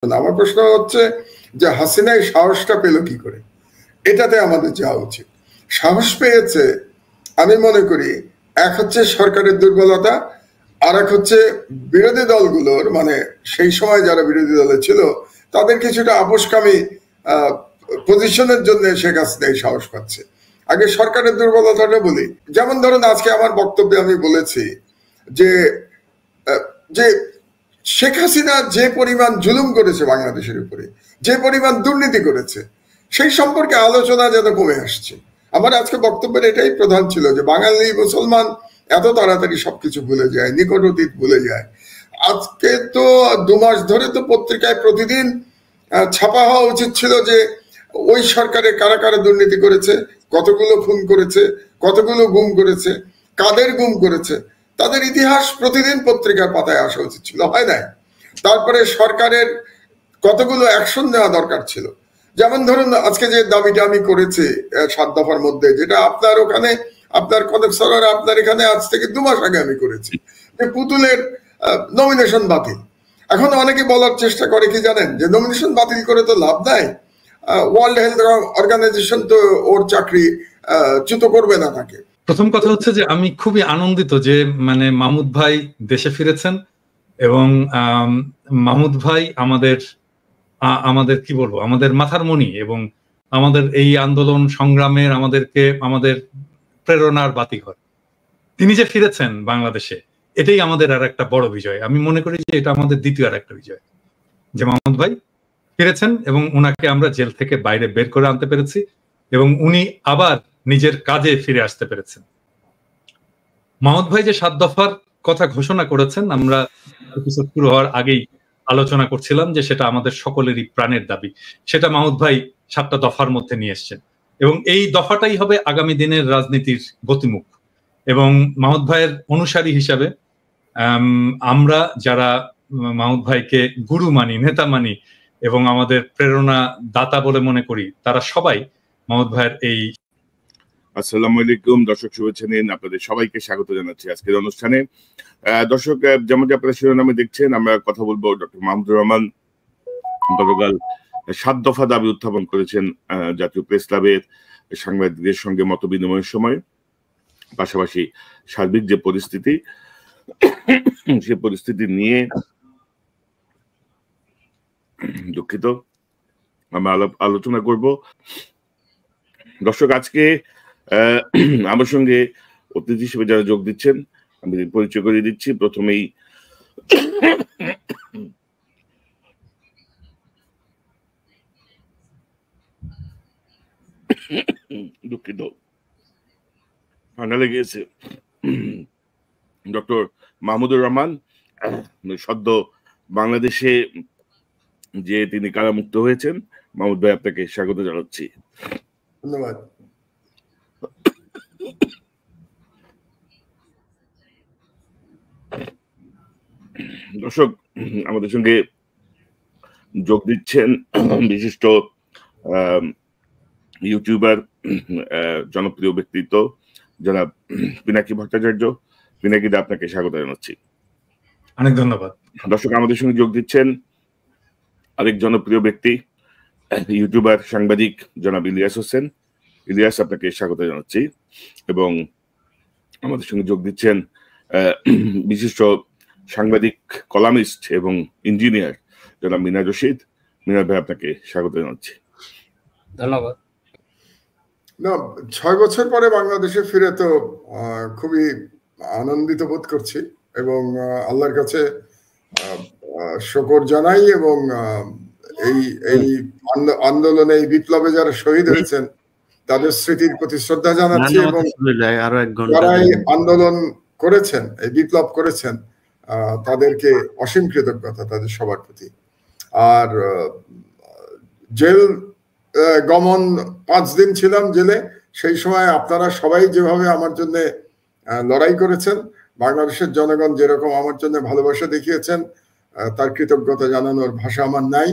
আমার প্রশ্ন হচ্ছে যে হাসিনা এই সাহসটা পেল কি করে, এটাতে আমাদের যাওয়া উচিত। সাহস পেয়েছে আমি মনে করি, এক হচ্ছে সরকারের দুর্বলতা, আর এক হচ্ছে বিরোধী দলগুলোর, মানে সেই সময় যারা বিরোধী দলে ছিল তাদের কিছুটা আপোষকামী পজিশনের জন্য শেখ হাসিনা এই সাহস পাচ্ছে। আগে সরকারের দুর্বলতাটা বলি, যেমন ধরুন আজকে আমার বক্তব্যে আমি বলেছি যে যে শেখ হাসিনা যে পরিমাণ জুলুম করেছে বাংলাদেশের উপরে, যে পরিমাণ দুর্নীতি করেছে, সেই সম্পর্কে আলোচনা যেন কমে আসছে। আমার আজকে বক্তব্যের এটাই প্রধান ছিল যে বাঙালি মুসলমান এত তাড়াতাড়ি সবকিছু ভুলে যায়, নিকট অতীত ভুলে যায়। আজকে তো 2 মাস ধরে তো পত্রিকায় প্রতিদিন ছাপা হওয়া উচিত ছিল যে ওই সরকারে কারা কারা দুর্নীতি করেছে, কতগুলো খুন করেছে, কতগুলো গুম করেছে, কাদের গুম করেছে, তাদের ইতিহাস প্রতিদিন পত্রিকার পাতায় আসা উচিত ছিল, হয় নাই। তারপরে সরকারের কতগুলো অ্যাকশন নেওয়া দরকার ছিল। যেমন ধরুন আজকে যে দাবিটা আমি করেছি 7 দফার মধ্যে, যেটা আপনার ওখানে আপনার কনক সরকার আপনার এখানে আজ থেকে 2 মাস আগে আমি করেছি, যে পুতুলের নমিনেশন বাতিল। এখন অনেকে বলার চেষ্টা করে কি জানেন, যে নমিনেশন বাতিল করে তো লাভ নাই, ওয়ার্ল্ড হেলথ অর্গানাইজেশন তো ওর চাকরি চ্যুত করবে না তাকে। প্রথম কথা হচ্ছে যে আমি খুবই আনন্দিত যে মানে মাহমুদ ভাই দেশে ফিরেছেন, এবং মাহমুদ ভাই আমাদের কি বলবো, আমাদের মাথার মণি, এবং আমাদের এই আন্দোলন সংগ্রামের আমাদের প্রেরণার বাতিঘর। তিনি যে ফিরেছেন বাংলাদেশে, এটাই আমাদের আর একটা বড় বিজয়। আমি মনে করি যে এটা আমাদের দ্বিতীয় আর একটা বিজয়, যে মাহমুদ ভাই ফিরেছেন এবং উনাকে আমরা জেল থেকে বাইরে বের করে আনতে পেরেছি, এবং উনি আবার নিজের কাজে ফিরে আসতে পেরেছেন। মাহমুদ ভাই যে 7 দফার কথা ঘোষণা করেছেন, আমরা এপিসোড শুরু হওয়ার আগেই আলোচনা করছিলাম যে সেটা আমাদের সকলেরই প্রাণের দাবি। সেটা মাহমুদ ভাই 7টা দফার মধ্যে নিয়ে এসছেন, এবং এই দফাটাই হবে আগামী দিনের রাজনীতির গতিমুখ। এবং মাহমুদ ভাইয়ের অনুসারী হিসাবে আমরা যারা মাহমুদ ভাইকে গুরু মানি, নেতা মানি, এবং আমাদের প্রেরণা দাতা বলে মনে করি, তারা সবাই মাহমুদ ভাইয়ের এই। আসসালামু আলাইকুম দর্শক, শুভেচ্ছা নিন, আপনাদের সবাইকে স্বাগত জানাচ্ছি আজকের অনুষ্ঠানে। দর্শক, যেমনটি আপনারা শিরোনামে দেখছেন, আমরা কথা বলবো ডক্টর মাহমুদুর রহমান গতকাল 7 দফা দাবি উত্থাপন করেছেন জাতীয় প্রেস ক্লাবের সাংবাদিকদের সঙ্গে মত বিনিময়ের সময়। পাশাপাশি সার্বিক যে পরিস্থিতি, সে পরিস্থিতি নিয়ে দুঃখিত আমরা আলোচনা করব। দর্শক, আজকে আমার সঙ্গে অতিথি হিসেবে যারা যোগ দিচ্ছেন আমি পরিচয় করে দিচ্ছি। প্রথমেই দুঃখিত, ঠান্ডা লেগে গেছে। ডক্টর মাহমুদুর রহমান, সদ্য বাংলাদেশে যে তিনি কারামুক্ত হয়েছেন। মাহমুদ ভাই, আপনাকে স্বাগত জানাচ্ছি। ধন্যবাদ। দর্শক, আমাদের সঙ্গে যোগ দিচ্ছেন বিশিষ্ট ইউটিউবার, জনপ্রিয় ব্যক্তিত্ব যারা পিনাকি ভট্টাচার্য। পিনাকি দা, আপনাকে স্বাগত জানাচ্ছি। অনেক ধন্যবাদ। দর্শক, আমাদের সঙ্গে যোগ দিচ্ছেন আরেক জনপ্রিয় ব্যক্তি, ইউটিউবার, সাংবাদিক জনাব ইলিয়াস হোসেন। ইলিয়াস, আপনাকে স্বাগত জানাচ্ছি। এবং আমাদের সঙ্গে যোগ দিচ্ছেন বিশিষ্ট সাংবাদিক, কলামিস্ট এবং ইঞ্জিনিয়ার জনাব মিনার রশিদ। মিনার ভাই, আপনাকে স্বাগত জানাচ্ছি। ধন্যবাদ। না, 6 বছর পরে বাংলাদেশে ফিরে তো খুবই আনন্দিত বোধ করছি, এবং আল্লাহর কাছে শুকর জানাই, এবং এই আন্দোলনে, এই বিপ্লবে যারা শহীদ হয়েছেন তাদের স্মৃতির প্রতি শ্রদ্ধা জানাচ্ছি, এবং যারা এই আন্দোলন করেছেন, এই বিপ্লব করেছেন, তাদেরকে অসীম কৃতজ্ঞতা তাদের সবার প্রতি। আর জেল গমন 5 দিন ছিলাম জেলে, সেই সময় আপনারা সবাই যেভাবে আমার জন্য লড়াই করেছেন, বাংলাদেশের জনগণ যেরকম আমার জন্য ভালোবাসা দেখিয়েছেন, তার কৃতজ্ঞতা জানানোর ভাষা আমার নাই।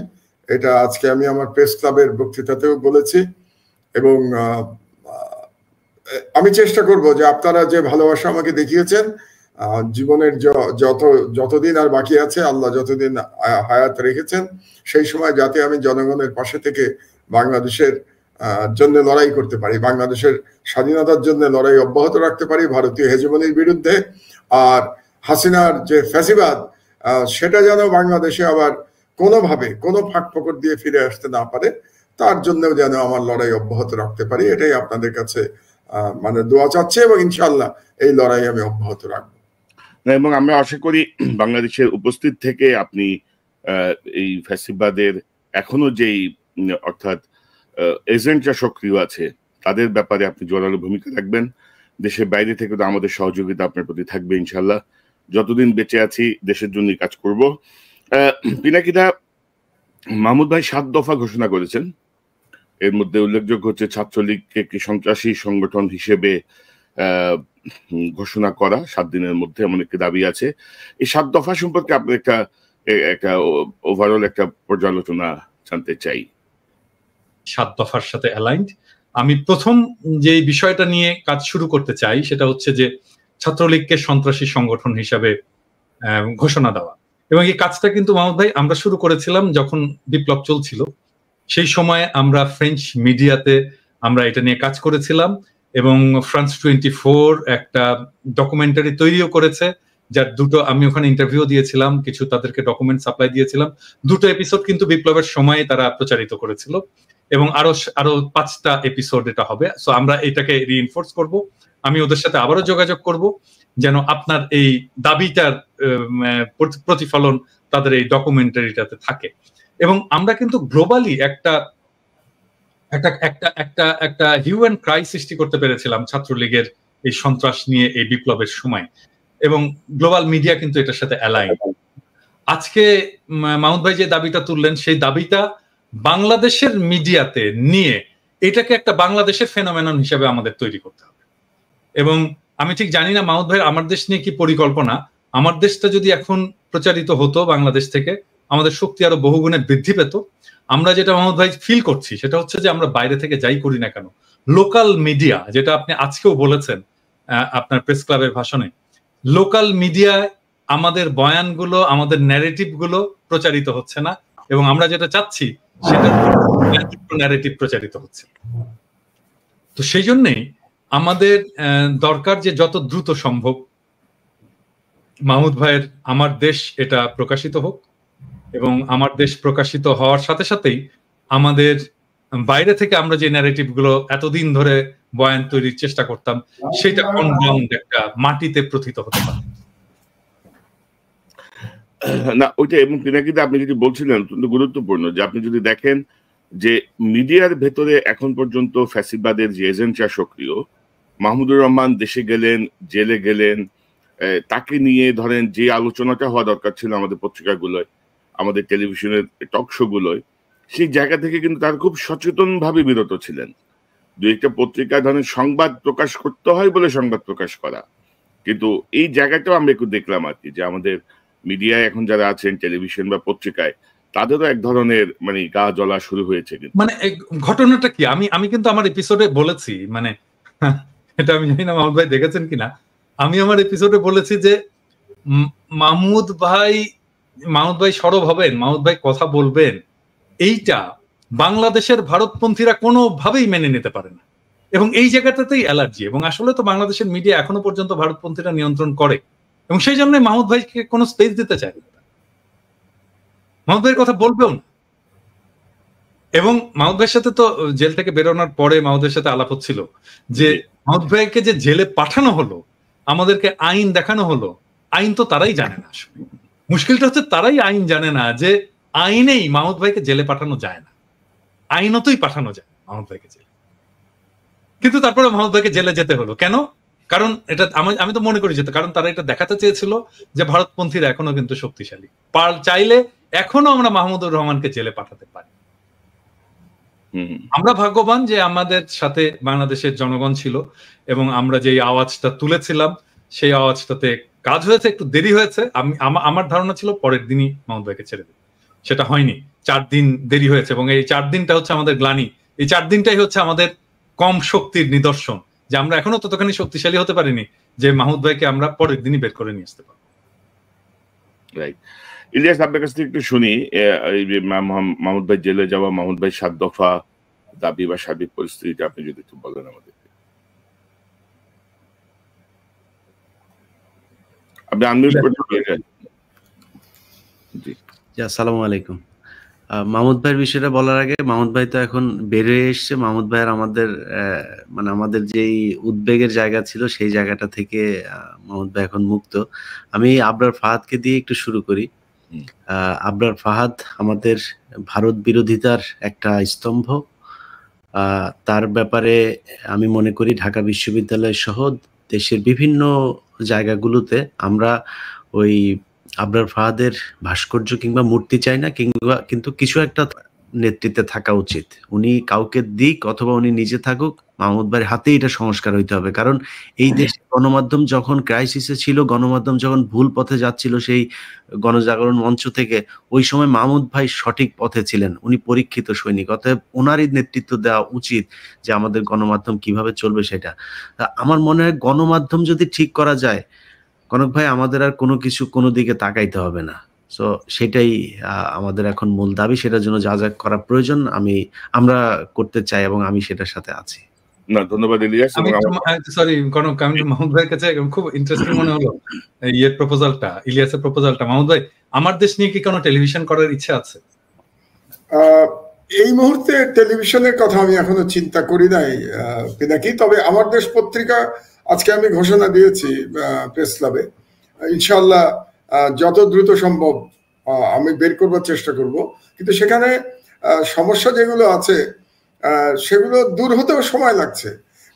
এটা আজকে আমি আমার প্রেস ক্লাবের বক্তৃতাতেও বলেছি, এবং আমি চেষ্টা করব যে আপনারা যে ভালোবাসা আমাকে দেখিয়েছেন জীবনের যতদিন আর বাকি আছে, আল্লাহ যতদিন হায়াত রেখেছেন, সেই সময় যাতে আমি জনগণের পাশে থেকে বাংলাদেশের জন্য লড়াই করতে পারি, বাংলাদেশের স্বাধীনতার জন্য লড়াই অব্যাহত রাখতে পারি ভারতীয় হেজমনির বিরুদ্ধে। আর হাসিনার যে ফ্যাসিবাদ, সেটা যেন বাংলাদেশে আবার কোনোভাবে কোনো ফাঁক ফোকর দিয়ে ফিরে আসতে না পারে, তার জন্যও যেন আমার লড়াই অব্যাহত রাখতে পারি। এটাই আপনাদের কাছে মানে দোয়া চাচ্ছি, এবং ইনশাআল্লাহ এই লড়াই আমি অব্যাহত রাখবো। এবং আমরা আশা করি বাংলাদেশের উপস্থিত থেকে আপনি এই ফ্যাসিবাদের এখনো যেই অর্থাৎ এজেন্টরা সক্রিয় আছে তাদের ব্যাপারে আপনি জোরালো ভূমিকা রাখবেন। দেশের বাইরে থেকে তো আমাদের সহযোগিতা আপনার প্রতি থাকবে ইনশাল্লাহ। যতদিন বেঁচে আছি দেশের জন্য কাজ করব। পিনাকিদা, মাহমুদ ভাই 7 দফা ঘোষণা করেছেন। এর মধ্যে উল্লেখযোগ্য হচ্ছে ছাত্রলীগকে একটি সন্ত্রাসী সংগঠন হিসেবে ঘোষণা করা 7 দিনের মধ্যে, এমন একটি দাবি আছে। এই 7 দফা সম্পর্কে আপনি একটা ওভারঅল একটা পর্যালোচনা জানতে চাই। 7 দফার সাথে অ্যালাইন্ড। আমি প্রথম যে বিষয়টা নিয়ে কাজ শুরু করতে চাই সেটা হচ্ছে যে ছাত্রলীগকে সন্ত্রাসী সংগঠন হিসাবে ঘোষণা দেওয়া। এবং এই কাজটা কিন্তু মাহমুদ ভাই আমরা শুরু করেছিলাম যখন বিপ্লব চলছিল। সেই সময় আমরা ফ্রেঞ্চ মিডিয়াতে আমরা এটা নিয়ে কাজ করেছিলাম, এবং ফ্রান্স 24 একটা ডকুমেন্টারি তৈরিও করেছে, যার 2টো আমি ওখানে ইন্টারভিউ দিয়েছিলাম, কিছু তাদেরকে ডকুমেন্ট সাপ্লাই দিয়েছিলাম। 2টো এপিসোড কিন্তু বিপ্লবের সময় তারা প্রচারিত করেছিল, এবং আরো 5টা এপিসোড এটা হবে। সো আমরা এটাকে রিইনফোর্স করব। আমি ওদের সাথে আবারও যোগাযোগ করব যেন আপনার এই দাবিটার প্রতিফলন তাদের এই ডকুমেন্টারিটাতে থাকে। এবং আমরা কিন্তু গ্লোবালি একটা হিউম্যান ক্রাই সৃষ্টি করতে পেরেছিলাম ছাত্রলীগের এই সন্ত্রাস নিয়ে এই বিপ্লবের সময়, এবং গ্লোবাল মিডিয়া কিন্তু এটার সাথে অ্যালাইন। আজকে মাহমুদ ভাই যে দাবিটা তুললেন, সেই দাবিটা বাংলাদেশের মিডিয়াতে নিয়ে এটাকে একটা বাংলাদেশের ফেনোমেনন হিসেবে আমাদের তৈরি করতে হবে। এবং আমি ঠিক জানি না মাহমুদ ভাই আমার দেশ নিয়ে কি পরিকল্পনা। আমার দেশটা যদি এখন প্রচারিত হতো বাংলাদেশ থেকে, আমাদের শক্তি আরো বহুগুণে বৃদ্ধি পেত। আমরা যেটা মাহমুদ ভাই ফিল করছি সেটা হচ্ছে যে আমরা বাইরে থেকে যাই করি না কেন, লোকাল মিডিয়া, যেটা আপনি আজকেও বলেছেন আপনার প্রেস ক্লাবের ভাষণে, লোকাল মিডিয়ায় আমাদের বয়ানগুলো, আমাদের ন্যারেটিভ গুলো প্রচারিত হচ্ছে না, এবং আমরা যেটা চাচ্ছি সেটা ন্যারেটিভ প্রচারিত হচ্ছে। তো সেই জন্যই আমাদের দরকার যে যত দ্রুত সম্ভব মাহমুদ ভাইয়ের আমার দেশ এটা প্রকাশিত হোক, এবং আমার দেশ প্রকাশিত হওয়ার সাথে সাথেই আমাদের বাইরে থেকে আমরা যে ন্যারেটিভ গুলো এতদিন ধরে বয়ান তৈরির চেষ্টা করতাম সেটা অনগ্রাউন্ড একটা মাটিতে প্রথিত হতে পারে না। ওইটা এবং পিনাকিদা আপনি যদি বলছিলেন অত্যন্ত গুরুত্বপূর্ণ, যে আপনি যদি দেখেন যে মিডিয়ার ভেতরে এখন পর্যন্ত ফ্যাসিবাদের যে এজেন্টরা সক্রিয়, মাহমুদুর রহমান দেশে গেলেন, জেলে গেলেন, তাকে নিয়ে ধরেন যে আলোচনাটা হওয়া দরকার ছিল আমাদের পত্রিকাগুলোয়, আমাদের টেলিভিশনের টক শো গুলোয়, সেই জায়গা থেকে কিন্তু তারা খুব সচেতন ভাবে বিরত ছিলেন। দুই একটা পত্রিকা ধরেন সংবাদ প্রকাশ করতে হয় বলে সংবাদ প্রকাশ করা, কিন্তু এই জায়গাটাও আমরা একটু দেখলাম আর কি, যে আমাদের মিডিয়ায় এখন যারা আছেন টেলিভিশন বা পত্রিকায়, তাদেরও এক ধরনের মানে গা জ্বলা শুরু হয়েছে। মানে ঘটনাটা কি, আমি কিন্তু আমার এপিসোডে বলেছি, মানে এটা আমি জানি না মাহমুদ ভাই দেখেছেন কিনা, আমি আমার এপিসোডে বলেছি যে মাহমুদ ভাই সরব হবেন, মাহমুদ ভাই কথা বলবেন, এইটা বাংলাদেশের ভারতপন্থীরা কোনোভাবেই মেনে নিতে পারে না, এবং এই জায়গাটাতেই অ্যালার্জি। এবং আসলে তো বাংলাদেশের মিডিয়া এখনো পর্যন্ত ভারতপন্থীরা নিয়ন্ত্রণ করে, এবং সেই জন্য মাহমুদ ভাইকে কোনো স্পেস দিতে চায় না, মাহমুদ ভাইয়ের কথা বলবেও না। এবং মাহমুদ ভাইয়ের সাথে তো জেল থেকে বেরোনোর পরে মাহমুদের সাথে আলাপ হচ্ছিল যে মাহমুদ ভাইকে যে জেলে পাঠানো হলো, আমাদেরকে আইন দেখানো হলো, আইন তো তারাই জানে না। আসলে মুশকিলটা হচ্ছে তারাই আইন জানে না, যে আইনেই মাহমুদ ভাইকে জেলে পাঠানো যায় না, আইনতই পাঠানো যায় মাহমুদ ভাইকে জেলে, কিন্তু তারপরে মাহমুদ ভাইকে জেলে যেতে হলো কেন? কারণ এটা আমি তো মনে করি যেতে, কারণ তারা এটা দেখাতে চেয়েছিল যে ভারতপন্থীরা এখনো কিন্তু শক্তিশালী, চাইলে এখনো আমরা মাহমুদুর রহমানকে জেলে পাঠাতে পারি। আমরা ভাগ্যবান যে আমাদের সাথে বাংলাদেশের জনগণ ছিল, এবং আমরা যে আওয়াজটা তুলেছিলাম সেই আওয়াজটাতে কাজ হয়েছে। একটু দেরি হয়েছে, আমার ধারণা ছিল পরের দিনই মাহমুদ ভাইকে ছেড়ে দেবে, সেটা হয়নি, 4 দিন দেরি হয়েছে। এবং এই 4 দিনটা হচ্ছে আমাদের গ্লানি, এই 4 দিনটাই হচ্ছে আমাদের কম শক্তির নিদর্শন, যে আমরা এখনো ততখানি শক্তিশালী হতে পারিনি যে মাহমুদ ভাইকে আমরা পরের দিনই বের করে নিয়ে আসতে পারবো। রাইট। ইলিয়াস, আপনার কাছ থেকে একটু শুনি, এই যে মাহমুদ ভাই জেলে যাওয়া, মাহমুদ ভাই 7 দফা দাবি বা সার্বিক পরিস্থিতিটা আপনি যদি একটু বলেন আমাদের। আপনি আনমিউট করতে পারেন। জি, আসসালামু আলাইকুম। মাহমুদ ভাইয়ের বিষয়টা বলার আগে, মাহমুদ ভাই তো এখন বেরিয়ে এসছে। মাহমুদ ভাইয়ের আমাদের মানে আমাদের যেই উদ্বেগের জায়গা ছিল সেই জায়গাটা থেকে মাহমুদ ভাই এখন মুক্ত। আমি আবরার ফাহাদকে দিয়ে একটু শুরু করি। আবরার ফাহাদ আমাদের ভারত বিরোধিতার একটা স্তম্ভ। তার ব্যাপারে আমি মনে করি ঢাকা বিশ্ববিদ্যালয় সহ দেশের বিভিন্ন জায়গাগুলোতে আমরা ওই আবরার ফাহাদের ভাস্কর্য কিংবা মূর্তি চাই না, কিন্তু কিছু একটা নেতৃত্বে থাকা উচিত। উনি কাউকে দিক অথবা উনি নিজে থাকুক, মাহমুদ ভাইয়ের হাতেই এটা সংস্কার হইতে হবে। কারণ এই দেশে গণমাধ্যম যখন ক্রাইসিসে ছিল, গণমাধ্যম যখন ভুল পথে যাচ্ছিল সেই গণজাগরণ মঞ্চ থেকে, ওই সময় মাহমুদ ভাই সঠিক পথে ছিলেন। উনি পরীক্ষিত সৈনিক, অতএব ওনারই নেতৃত্ব দেওয়া উচিত যে আমাদের গণমাধ্যম কিভাবে চলবে সেটা। আমার মনে হয় গণমাধ্যম যদি ঠিক করা যায়, কনক ভাই, আমাদের আর কোনো কিছু কোনো দিকে তাকাইতে হবে না। সো সেটাই আমাদের এখন মূল দাবি। সেটার জন্য যা যা করা প্রয়োজন আমরা করতে চাই এবং আমি সেটার সাথে আছি। না, ধন্যবাদ ইলিয়াস। সরি কনক, আমি মাহমুদ ভাইয়ের কাছে খুব ইন্টারেস্টিং মনে হলো ইয়ের প্রপোজালটা, ইলিয়াসের প্রপোজালটা। মাহমুদ ভাই, আমার দেশ নিয়ে কি কোনো টেলিভিশন করার ইচ্ছা আছে? এই মুহূর্তে টেলিভিশনের কথা আমি এখনো চিন্তা করি নাই পিনাকি। তবে আমার দেশ পত্রিকা আজকে আমি ঘোষণা দিয়েছি প্রেস ক্লাবে, ইনশাআল্লাহ যত দ্রুত সম্ভব আমি বের করবার চেষ্টা করব। কিন্তু সেখানে সমস্যা যেগুলো আছে সেগুলো দূর হতেও সময় লাগছে।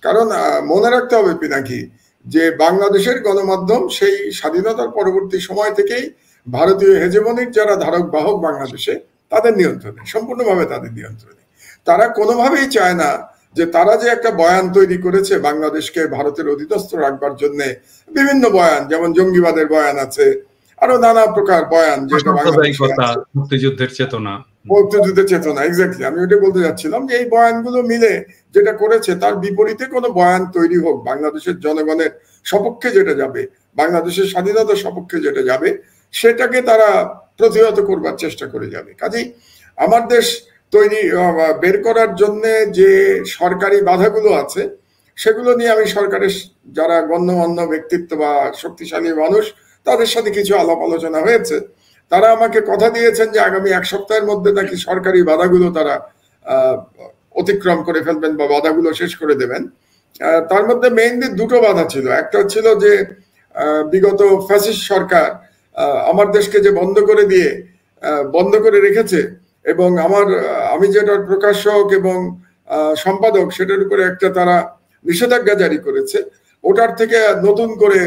কারণ মনে রাখতে হবে পিনাকি যে বাংলাদেশের গণমাধ্যম সেই স্বাধীনতার পরবর্তী সময় থেকেই ভারতীয় হেজেমনির যারা ধারক বাহক বাংলাদেশে, তাদের নিয়ন্ত্রণে, সম্পূর্ণভাবে তাদের নিয়ন্ত্রণে। তারা কোনোভাবেই চায় না যে তারা যে একটা বয়ান তৈরি করেছে বাংলাদেশকে ভারতের অধীনস্থ রাখবার জন্য, বিভিন্ন বয়ান, যেমন জঙ্গিবাদের বয়ান আছে, আরো নানা প্রকার বয়ান, যেটা মুক্তিযুদ্ধের চেতনা, এক্স্যাক্টলি আমি ওটা বলতে যাচ্ছিলাম যে এই বয়ানগুলো মিলে যেটা করেছে তার বিপরীতে কোনো বয়ান তৈরি হোক বাংলাদেশের জনগণের সপক্ষে যেটা যাবে, বাংলাদেশের স্বাধীনতার সপক্ষে যেটা যাবে, সেটাকে তারা প্রতিহত করবার চেষ্টা করে যাবে। কাজেই আমার দেশ তৈরি বের করার জন্য যে সরকারি বাধাগুলো আছে সেগুলো নিয়ে আমি সরকারের যারা গণ্যমান্য ব্যক্তিত্ব বা শক্তিশালী মানুষ, তাদের সাথে কিছু আলাপ আলোচনা হয়েছে। তারা আমাকে কথা দিয়েছেন যে আগামী 1 সপ্তাহের মধ্যে নাকি সরকারি বাধাগুলো তারা অতিক্রম করে ফেলবেন বা বাধাগুলো শেষ করে দেবেন। তার মধ্যে মেইনলি 2টো বাধা ছিল। একটা ছিল যে বিগত ফ্যাসিস্ট সরকার আমার দেশকে যে বন্ধ করে রেখেছে, এবং আমি যেটার প্রকাশক এবং সম্পাদক সেটার উপরে একটা তারা নিষেধাজ্ঞা জারি করেছে, ওটার থেকে নতুন করে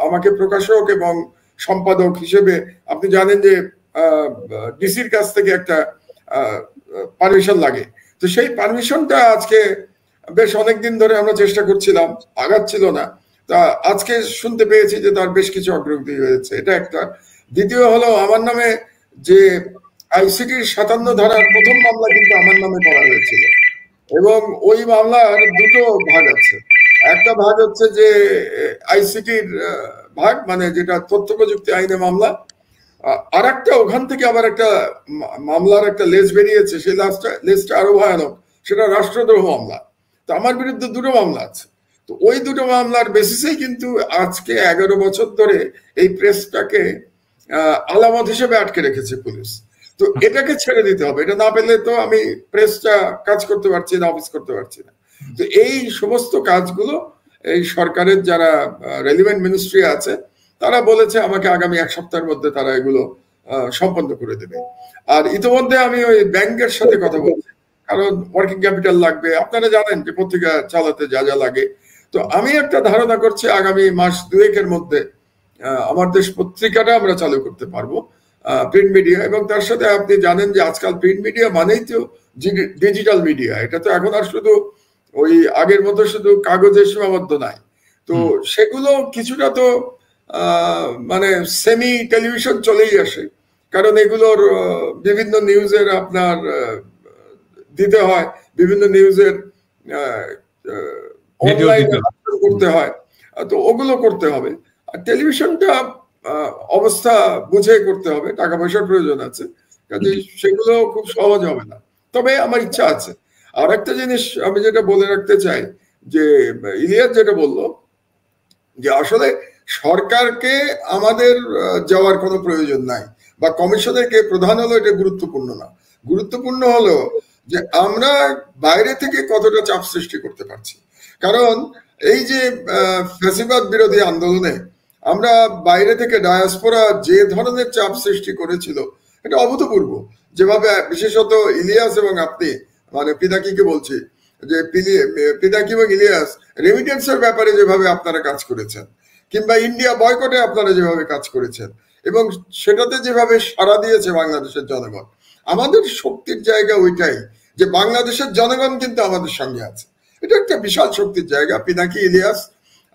আমাকে প্রকাশক এবং সম্পাদক হিসেবে, আপনি জানেন যে ডিসির কাছ থেকে একটা পারমিশন লাগে। তো সেই পারমিশনটা আজকে বেশ অনেকদিন ধরে আমরা চেষ্টা করছিলাম, আগাচ্ছিল না। তা আজকে শুনতে পেয়েছি যে তার বেশ কিছু অগ্রগতি হয়েছে, এটা একটা। দ্বিতীয় হলো, আমার নামে যে আইসিটির 57 ধারার প্রথম মামলা কিন্তু আমার নামে করা হয়েছিল, এবং ওই মামলার 2টো ভাগ আছে। একটা ভাগ হচ্ছে যে আইসিটির ভাগ, মানে যেটা তথ্য প্রযুক্তি আইনে মামলা, আর একটা ওখান থেকে আবার একটা মামলার একটা লেজ বেরিয়েছে, সেই লেজটা আরো ভয়ানক, সেটা রাষ্ট্রদ্রোহ মামলা। তো আমার বিরুদ্ধে 2টো মামলা আছে। তো ওই 2টো মামলার বেসিসেই কিন্তু আজকে 11 বছর ধরে এই প্রেসটাকে আলামত হিসেবে আটকে রেখেছে পুলিশ। তো এটাকে ছেড়ে দিতে হবে, এটা না পেলে তো আমি প্রেসটা কাজ করতে পারছি না, অফিস করতে পারছি না। তো এই সমস্ত কাজগুলো এই সরকারের যারা রেলিভেন্ট মিনিস্ট্রি আছে তারা বলেছে আমাকে আগামী 1 সপ্তাহের মধ্যে তারা এগুলো সম্পন্ন করে দেবে। আর ইতিমধ্যে আমি ওই ব্যাংকের সাথে কথা বলছি, কারণ ওয়ার্কিং ক্যাপিটাল লাগবে, আপনারা জানেন যে পত্রিকা চালাতে যা যা লাগে। তো আমি একটা ধারণা করছি আগামী মাস 2-1-এর মধ্যে আমার দেশ পত্রিকাটা আমরা চালু করতে পারবো, প্রিন্ট মিডিয়া। এবং তার সাথে আপনি জানেন যে আজকাল প্রিন্ট মিডিয়া মানেই তো ডিজিটাল মিডিয়া, এটা তো এখন আর শুধু ওই আগের মতো শুধু কাগজে সীমাবদ্ধ নাই। তো সেগুলো কিছুটা তো মানে সেমি টেলিভিশন চলেই আসে, কারণ এগুলোর বিভিন্ন নিউজের আপনার দিতে হয়, বিভিন্ন নিউজের অনলাইনে করতে হয়। তো ওগুলো করতে হবে। আর টেলিভিশনটা অবস্থা বুঝে করতে হবে, টাকা পয়সার প্রয়োজন আছে, কাজে সেগুলো খুব সহজ হবে না। তবে আমার ইচ্ছা আছে। আর একটা জিনিস আমি যেটা বলে রাখতে চাই, যে ইলিয়াস যেটা বললো যে আসলে সরকারকে আমাদের যাওয়ার কোনো প্রয়োজন নাই, বা কমিশনের কে প্রধান হলো এটা গুরুত্বপূর্ণ না। গুরুত্বপূর্ণ হলো যে আমরা বাইরে থেকে কতটা চাপ সৃষ্টি করতে পারছি। কারণ এই যে ফ্যাসিবাদ বিরোধী আন্দোলনে আমরা বাইরে থেকে ডায়াসপোরা যে ধরনের চাপ সৃষ্টি করেছিল এটা অভূতপূর্ব। যেভাবে বিশেষত ইলিয়াস এবং আপনি, মানে পিনাকিকে বলছি, যে পিনাকি এবং ইলিয়াস রেমিটেন্সের ব্যাপারে যেভাবে আপনারা কাজ করেছেন, কিংবা ইন্ডিয়া বয়কটে আপনারা যেভাবে কাজ করেছেন, এবং সেটাতে যেভাবে সাড়া দিয়েছে বাংলাদেশের জনগণ, আমাদের শক্তির জায়গা ওইটাই যে বাংলাদেশের জনগণ কিন্তু আমাদের সঙ্গে আছে। এটা একটা বিশাল শক্তির জায়গা। পিনাকি, ইলিয়াস,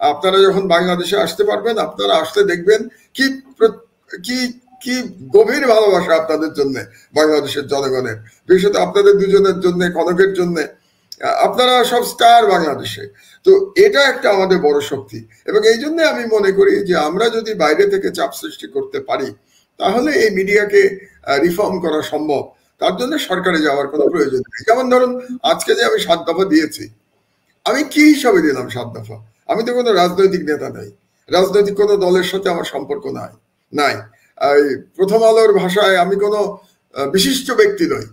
আপনারা যখন বাংলাদেশে আসতে পারবেন, আপনারা আসলে দেখবেন কি কি কি গভীর ভালোবাসা আপনাদের জন্য বাংলাদেশের জনগণের, বিশেষত আপনাদের দুজনের জন্য, কনকের জন্য। আপনারা সব স্টার বাংলাদেশে। তো এটা একটা আমাদের বড় শক্তি, এবং এই জন্য আমি মনে করি যে আমরা যদি বাইরে থেকে চাপ সৃষ্টি করতে পারি তাহলে এই মিডিয়াকে রিফর্ম করা সম্ভব। তার জন্য সরকারে যাওয়ার কোনো প্রয়োজন নেই। যেমন ধরুন আজকে যে আমি 7 দফা দিয়েছি, আমি কি হিসাবে দিলাম 7 দফা? আমি তো কোনো রাজনৈতিক নেতা নাই, রাজনৈতিক কোনো দলের সাথে আমার সম্পর্ক নাই। প্রথম আলোর ভাষায় আমি কোনো বিশিষ্ট ব্যক্তি নই।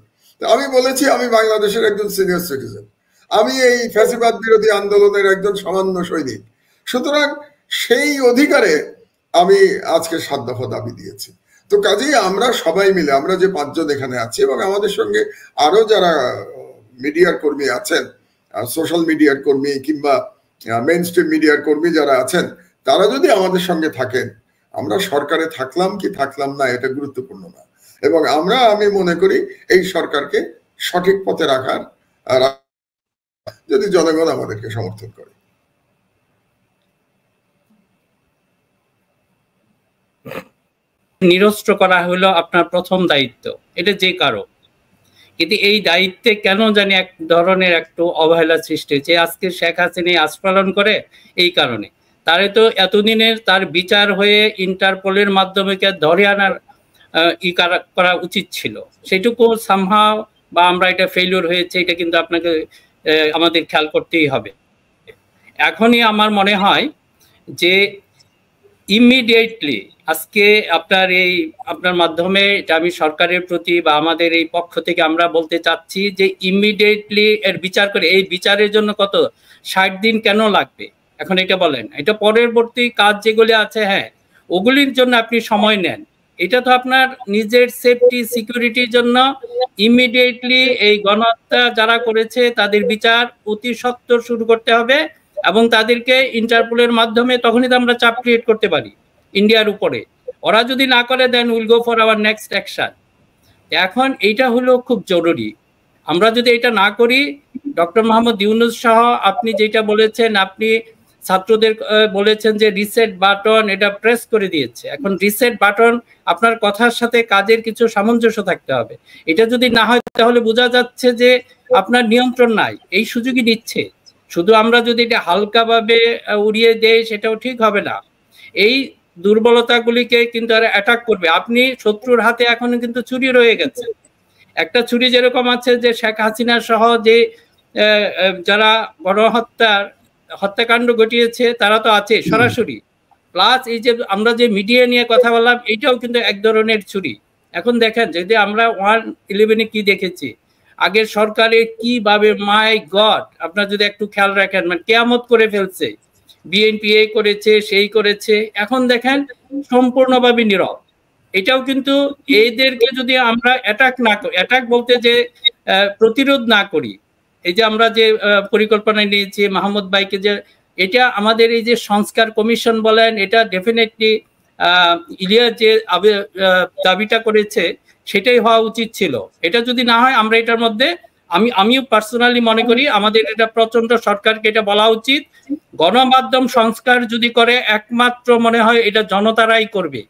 আমি বলেছি আমি বাংলাদেশের একজন সিনিয়র সিটিজেন, আমি এই ফ্যাসিবাদ বিরোধী আন্দোলনের একজন সামান্য সৈনিক। সুতরাং সেই অধিকারে আমি আজকে 7 দফা দাবি দিয়েছি। তো কাজেই আমরা সবাই মিলে, আমরা যে 5 জন এখানে আছি, এবং আমাদের সঙ্গে আরো যারা মিডিয়ার কর্মী আছেন, সোশ্যাল মিডিয়ার কর্মী কিংবা মেইন স্ট্রিম মিডিয়ার কর্মী যারা আছেন, তারা যদি আমাদের সঙ্গে থাকেন, আমরা সরকারে থাকলাম কি থাকলাম না এটা গুরুত্বপূর্ণ না। এবং আমি মনে করি এই সরকারকে সঠিক পথে রাখার, যদি জনগণ আমাদেরকে সমর্থন করে। নিরস্ত্র করা হলো আপনার প্রথম দায়িত্ব, এটা যে কারো। কিন্তু এই দায়িত্বে কেন জানি এক ধরনের একটু অবহেলা সৃষ্টি হয়েছে। আজকে শেখ হাসিনা আস্ফালন করে এই কারণে, তারে তো এতদিনের তার বিচার হয়ে ইন্টারপোলের মাধ্যমে ধরে আনার করা উচিত ছিল। সেটুকু সামহাও বা আমরা এটা ফেলিওর হয়েছে, এটা কিন্তু আপনাকে আমাদের খেয়াল করতেই হবে। এখনই আমার মনে হয় যে ইমিডিয়েটলি আজকে আপনার মাধ্যমে এটা আমি সরকারের প্রতি বা আমাদের এই পক্ষ থেকে আমরা বলতে চাচ্ছি যে ইমিডিয়েটলি এর বিচার করে, এই বিচারের জন্য কত 60 দিন কেন লাগবে এখন এটা বলেন। এটা পরবর্তী কাজ যেগুলি আছে, হ্যাঁ, ওগুলির জন্য আপনি সময় নেন। এটা তো আপনার নিজের সেফটি সিকিউরিটির জন্য ইমিডিয়েটলি এই গণহত্যা যারা করেছে তাদের বিচার অতি সত্বর শুরু করতে হবে, এবং তাদেরকে ইন্টারপোলের মাধ্যমে তখনই তো আমরা চাপ ক্রিয়েট করতে পারি ইন্ডিয়ার উপরে। ওরা যদি না করে, then will go for our next action. এখন এইটা হলো খুব জরুরি। আমরা যদি এটা না করি, ডক্টর মোহাম্মদ ইউনূস সহ আপনি যেটা বলেছেন, আপনি ছাত্রদের বলেছেন যে রিসেট বাটন, এটা প্রেস করে দিয়েছে। এখন রিসেট বাটন, আপনার কথার সাথে কাজের কিছু সামঞ্জস্য থাকতে হবে। এটা যদি না হয় তাহলে বোঝা যাচ্ছে যে আপনার নিয়ন্ত্রণ নাই, এই সুযোগই নিচ্ছে। শুধু আমরা যদি এটা হালকাভাবে উড়িয়ে দেই সেটাও ঠিক হবে না। এই দুর্বলতাগুলিকে কিন্তু আর অ্যাটাক করবে। আপনি শত্রুর হাতে এখনো কিন্তু ছুরি রয়ে গেছে। একটা ছুরি যেরকম আছে যে শেখ হাসিনা সহ যে যারা হত্যাকাণ্ড ঘটিয়েছে তারা তো আছে সরাসরি, প্লাস এই যে আমরা যে মিডিয়া নিয়ে কথা বললাম, এইটাও কিন্তু এক ধরনের ছুরি। এখন দেখেন, যদি আমরা 1/11 কি দেখেছি, আগের সরকারে কিভাবে, মাই গড, আপনারা যদি একটু খেয়াল রাখেন, মানে কেয়ামত করে ফেলছে। বিএনপি এই করেছে, সেই করেছে, এখন দেখেন সম্পূর্ণভাবে নীরব। এটাও কিন্তু এদেরকে যদি আমরা অ্যাটাক বলতে যে প্রতিরোধ না করি, এই যে আমরা যে পরিকল্পনা নিয়েছি মাহমুদ ভাইকে, যে এটা আমাদের এই যে সংস্কার কমিশন বলেন, এটা ডেফিনেটলি ইলিয়াস যে দাবিটা করেছে সেটাই হওয়া উচিত ছিল। এটা যদি না হয়, আমরা এটার মধ্যে আমিও পার্সোনালি মনে করি আমাদের এটা প্রচন্ড সরকারকে এটা বলা উচিত। গণমাধ্যম সংস্কার যদি করে, একমাত্র মনে হয় এটা জনতারাই করবে।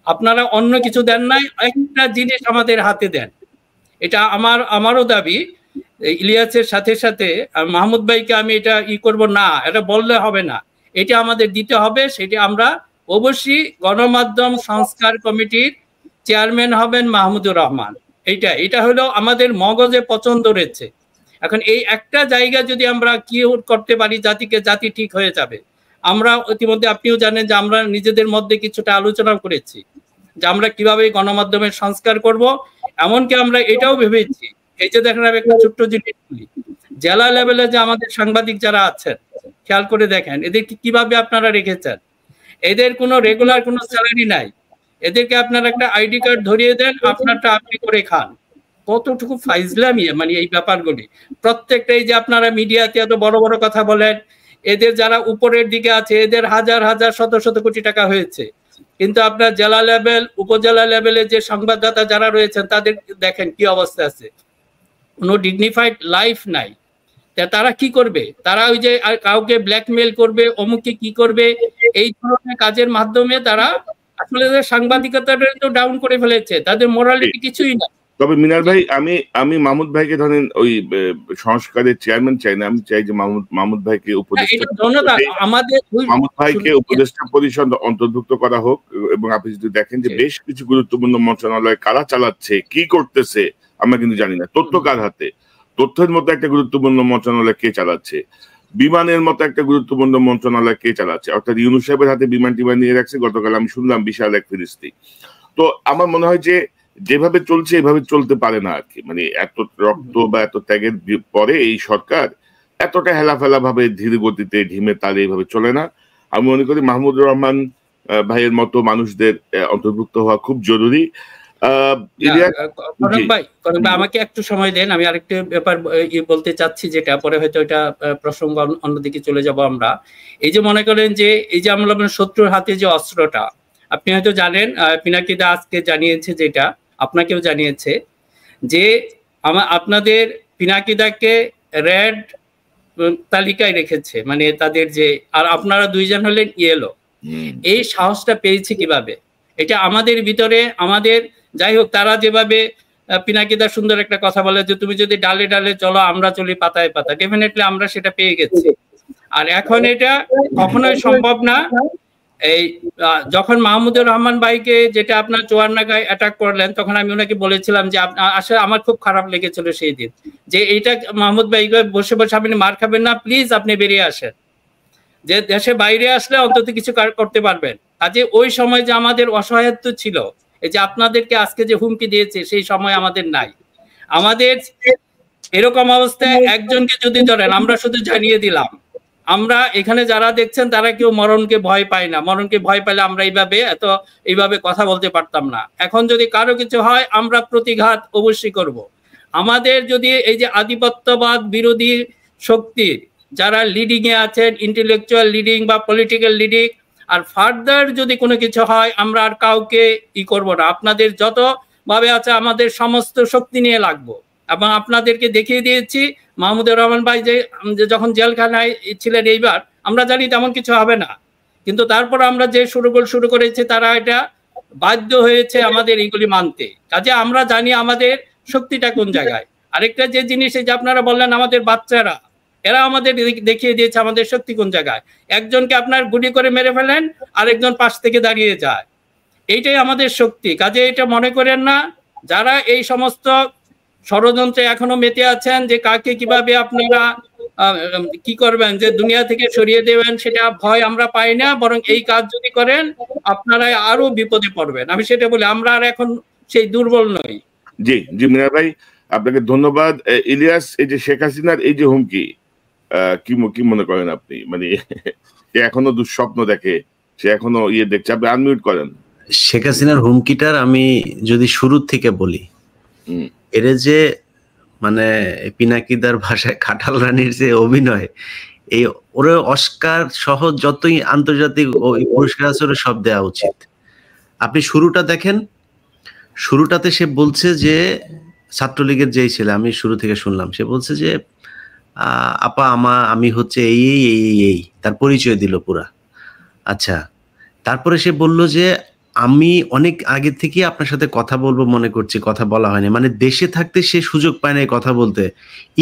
আপনারা অন্য কিছু দেন নাই, একটা জিনিস আমাদের হাতে দেন। এটা আমারও দাবি। ইলিয়াসের সাথে সাথে মাহমুদ ভাইকে আমি এটা করব না, এটা বললে হবে না। এটা আমাদের দিতে হবে। সেটি আমরা অবশ্যই গণমাধ্যম সংস্কার কমিটির চেয়ারম্যান হবেন মাহমুদুর রহমান। এটা হলো আমাদের মগজে পছন্দ রয়েছে। এখন এই একটা জায়গা যদি আমরা কিওর করতে পারি, জাতি ঠিক হয়ে যাবে। আমরা ইতিমধ্যে আপনিও জানেন যে আমরা নিজেদের মধ্যে কিছুটা আলোচনা করেছি যে আমরা কিভাবে গণমাধ্যমের সংস্কার করব। এমনকি আমরা এটাও ভেবেছি, এই যে দেখেন আমি একটা ছোট্ট জিনিস বলি, জেলা লেভেলে যে আমাদের সাংবাদিক যারা আছেন, খেয়াল করে দেখেন এদেরকে কিভাবে আপনারা রেখেছেন। এদের কোনো রেগুলার কোনো স্যালারি নাই, এদেরকে আপনার একটা আইডি কার্ড ধরিয়ে দেন, আপনারটা আপনি করে খান। কতটুকু ফাইজলামি মানে এই ব্যাপারগুলি। প্রত্যেকটা এই যে আপনারা মিডিয়াতে এত বড় বড় কথা বলেন, এদের যারা উপরের দিকে আছে এদের হাজার হাজার শত শত কোটি টাকা হয়েছে, কিন্তু আপনার জেলা লেভেল উপজেলা লেভেলে যে সংবাদদাতা যারা রয়েছেন তাদের দেখেন কি অবস্থা আছে, কোনো ডিগনিফাইড লাইফ নাই। তারা কি করবে? তারা ওই যে কাউকে ব্ল্যাকমেল করবে, অমুককে কি করবে, এই ধরনের কাজের মাধ্যমে তারা আসলে সাংবাদিকতাটা তো ডাউন করে ফেলেছে, তাদের মোরালিটি কিছুই না। তবে মিনার ভাই, আমি মাহমুদ ভাইকে ধরেন ওই সংস্কারের চেয়ারম্যান চাই না, আমি চাই যে মাহমুদ ভাইকে মাহমুদ ভাইকে উপদেষ্টা পরিষদ অন্তর্ভুক্ত করা হোক। এবং আপনি যদি দেখেন যে বেশ কিছু গুরুত্বপূর্ণ মন্ত্রণালয় কারা চালাচ্ছে, কি করতেছে আমরা কিন্তু জানি না। তথ্য কার হাতে? তথ্যের মতো একটা গুরুত্বপূর্ণ মন্ত্রণালয় কে চালাচ্ছে? বিমানের মতো একটা গুরুত্বপূর্ণ মন্ত্রণালয় কে চালাচ্ছে? অর্থাৎ ইউনূস সাহেবের হাতে বিমান টিমান নিয়ে রাখছে। গতকাল আমি শুনলাম বিশাল এক ফিরিস্তি। তো আমার মনে হয় যে যেভাবে চলছে এভাবে চলতে পারে না আর কি। মানে এত রক্ত বা এত ত্যাগের পরে এই সরকার এতটা হেলাফেলা ভাবে ধীর গতিতে ঢিমে তালে এইভাবে চলে না। আমি মনে করি মাহমুদুর রহমান ভাইয়ের মতো মানুষদের অন্তর্ভুক্ত হওয়া খুব জরুরি। আমাকে একটু সময় দেন, আমি আরেকটা ব্যাপার বলতে চাচ্ছি, যেটা পরে হয়তো এটা প্রসঙ্গ অন্যদিকে চলে যাব আমরা। এই যে মনে করেন যে এই যে আমরা শত্রুর হাতে যে অস্ত্রটা, আপনি হয়তো জানেন পিনাকিদা আজকে জানিয়েছে, যেটা আপনাকেও জানিয়েছে, যে আপনাদের পিনাকিদাকে রেড তালিকায় রেখেছে, মানে তাদের যে, আর আপনারা দুইজন হলেন ইয়েলো। এই সাহসটা পেয়েছে কিভাবে? এটা আমাদের ভিতরে, আমাদের যাই হোক, তারা যেভাবে পিনাকিদা সুন্দর একটা কথা বলে যে তুমি যদি ডালে ডালে চলো আমরা চলি পাতায় পাতা, ডেফিনেটলি আমরা সেটা পেয়ে গেছি। আর এখন এটা কখনোই সম্ভব না। এই যখন মাহমুদুর রহমান ভাইকে যেটা আপনার চুয়ান্নাগায় অ্যাটাক করলেন, তখন আমি ওনাকে বলেছিলাম যে আসলে আমার খুব খারাপ লেগেছিল সেই দিন, যে এইটা মাহমুদ ভাই বসে বসে আপনি মার খাবেন না, প্লিজ আপনি বেরিয়ে আসেন, যে দেশে বাইরে আসলে অন্তত কিছু করতে পারবেন। কাজে ওই সময় যে আমাদের অসহায়ত্ব ছিল, এই যে আপনাদেরকে আজকে যে হুমকি দিয়েছে, সেই সময় আমাদের নাই। আমাদের এরকম অবস্থায় একজনকে যদি ধরেন, আমরা শুধু জানিয়ে দিলাম, আমরা এখানে যারা দেখছেন তারা কেউ মরণকে ভয় পায় না। মরণকে ভয় পেলে আমরা এইভাবে কথা বলতে পারতাম না। এখন যদি কারো কিছু হয় আমরা প্রতিঘাত অবশ্যই করব। আমাদের যদি এই যে আধিপত্যবাদ বিরোধী শক্তির যারা লিডিং এ আছেন, ইন্টেলেকচুয়াল লিডিং বা পলিটিক্যাল লিডিং, আর ফার্দার যদি কোনো কিছু হয় আমরা আর কাউকে করব না। আপনাদের যত ভাবে আছে আমাদের সমস্ত শক্তি নিয়ে লাগবো। এবং আপনাদেরকে দেখিয়ে দিয়েছি মাহমুদুর রহমান ভাই যে যখন জেলখানায় ছিলেন, এইবার আমরা জানি তেমন কিছু হবে না, কিন্তু তারপর আমরা যে শুরু করেছি তারা এটা বাধ্য হয়েছে আমাদের এইগুলি মানতে। কাজে আমরা জানি আমাদের শক্তিটা কোন জায়গায়। আরেকটা যে জিনিস, এই যে আপনারা বললেন আমাদের বাচ্চারা, এরা আমাদের দেখিয়ে দিয়েছে আমাদের শক্তি কোন জায়গায়। একজনকে আপনার গুলি করে মেরে ফেলেন, আরেকজন পাশ থেকে দাঁড়িয়ে যায়, এইটাই আমাদের শক্তি। কাজে এটা মনে করেন না যারা এই সমস্ত ষড়যন্ত্রে এখনো মেতে আছেন যে কাকে কিভাবে আপনারা কি করবেন, যে দুনিয়া থেকে সরিয়ে দেবেন, সেটা ভয় আমরা পাই না। বরং এই কাজ যদি করেন আপনারা আরো বিপদে পড়বেন। আমি সেটা বলি, আমরা আর এখন সেই দুর্বল নই। জি জি মিনার ভাই, আপনাকে ধন্যবাদ। ইলিয়াস, এই যে শেখ হাসিনার এই যে হুমকি, কি মনে করেন আপনি? মানে সে এখনো দুঃস্বপ্ন দেখে, সে এখনো দেখছে? আপনি আনমিউট করেন। শেখ হাসিনার হুমকিটার আমি যদি শুরু থেকে বলি, এর যে মানে পিনাকিদার ভাষায় খাটাল রানীর যে অভিনয়, এই ওর অস্কার সহ যতই আন্তর্জাতিক পুরস্কার আছে ওর সব দেওয়া উচিত। আপনি শুরুটা দেখেন, শুরুটাতে সে বলছে যে ছাত্রলীগের যেই ছেলে, আমি শুরু থেকে শুনলাম, সে বলছে যে আপা আমি হচ্ছে এই তার পরিচয় দিল পুরা। আচ্ছা, তারপরে সে বলল যে আমি অনেক আগে থেকে আপনার সাথে কথা বলবো মনে করছি, কথা বলা হয়নি। মানে দেশে থাকতে সে সুযোগ পায় না কথা বলতে,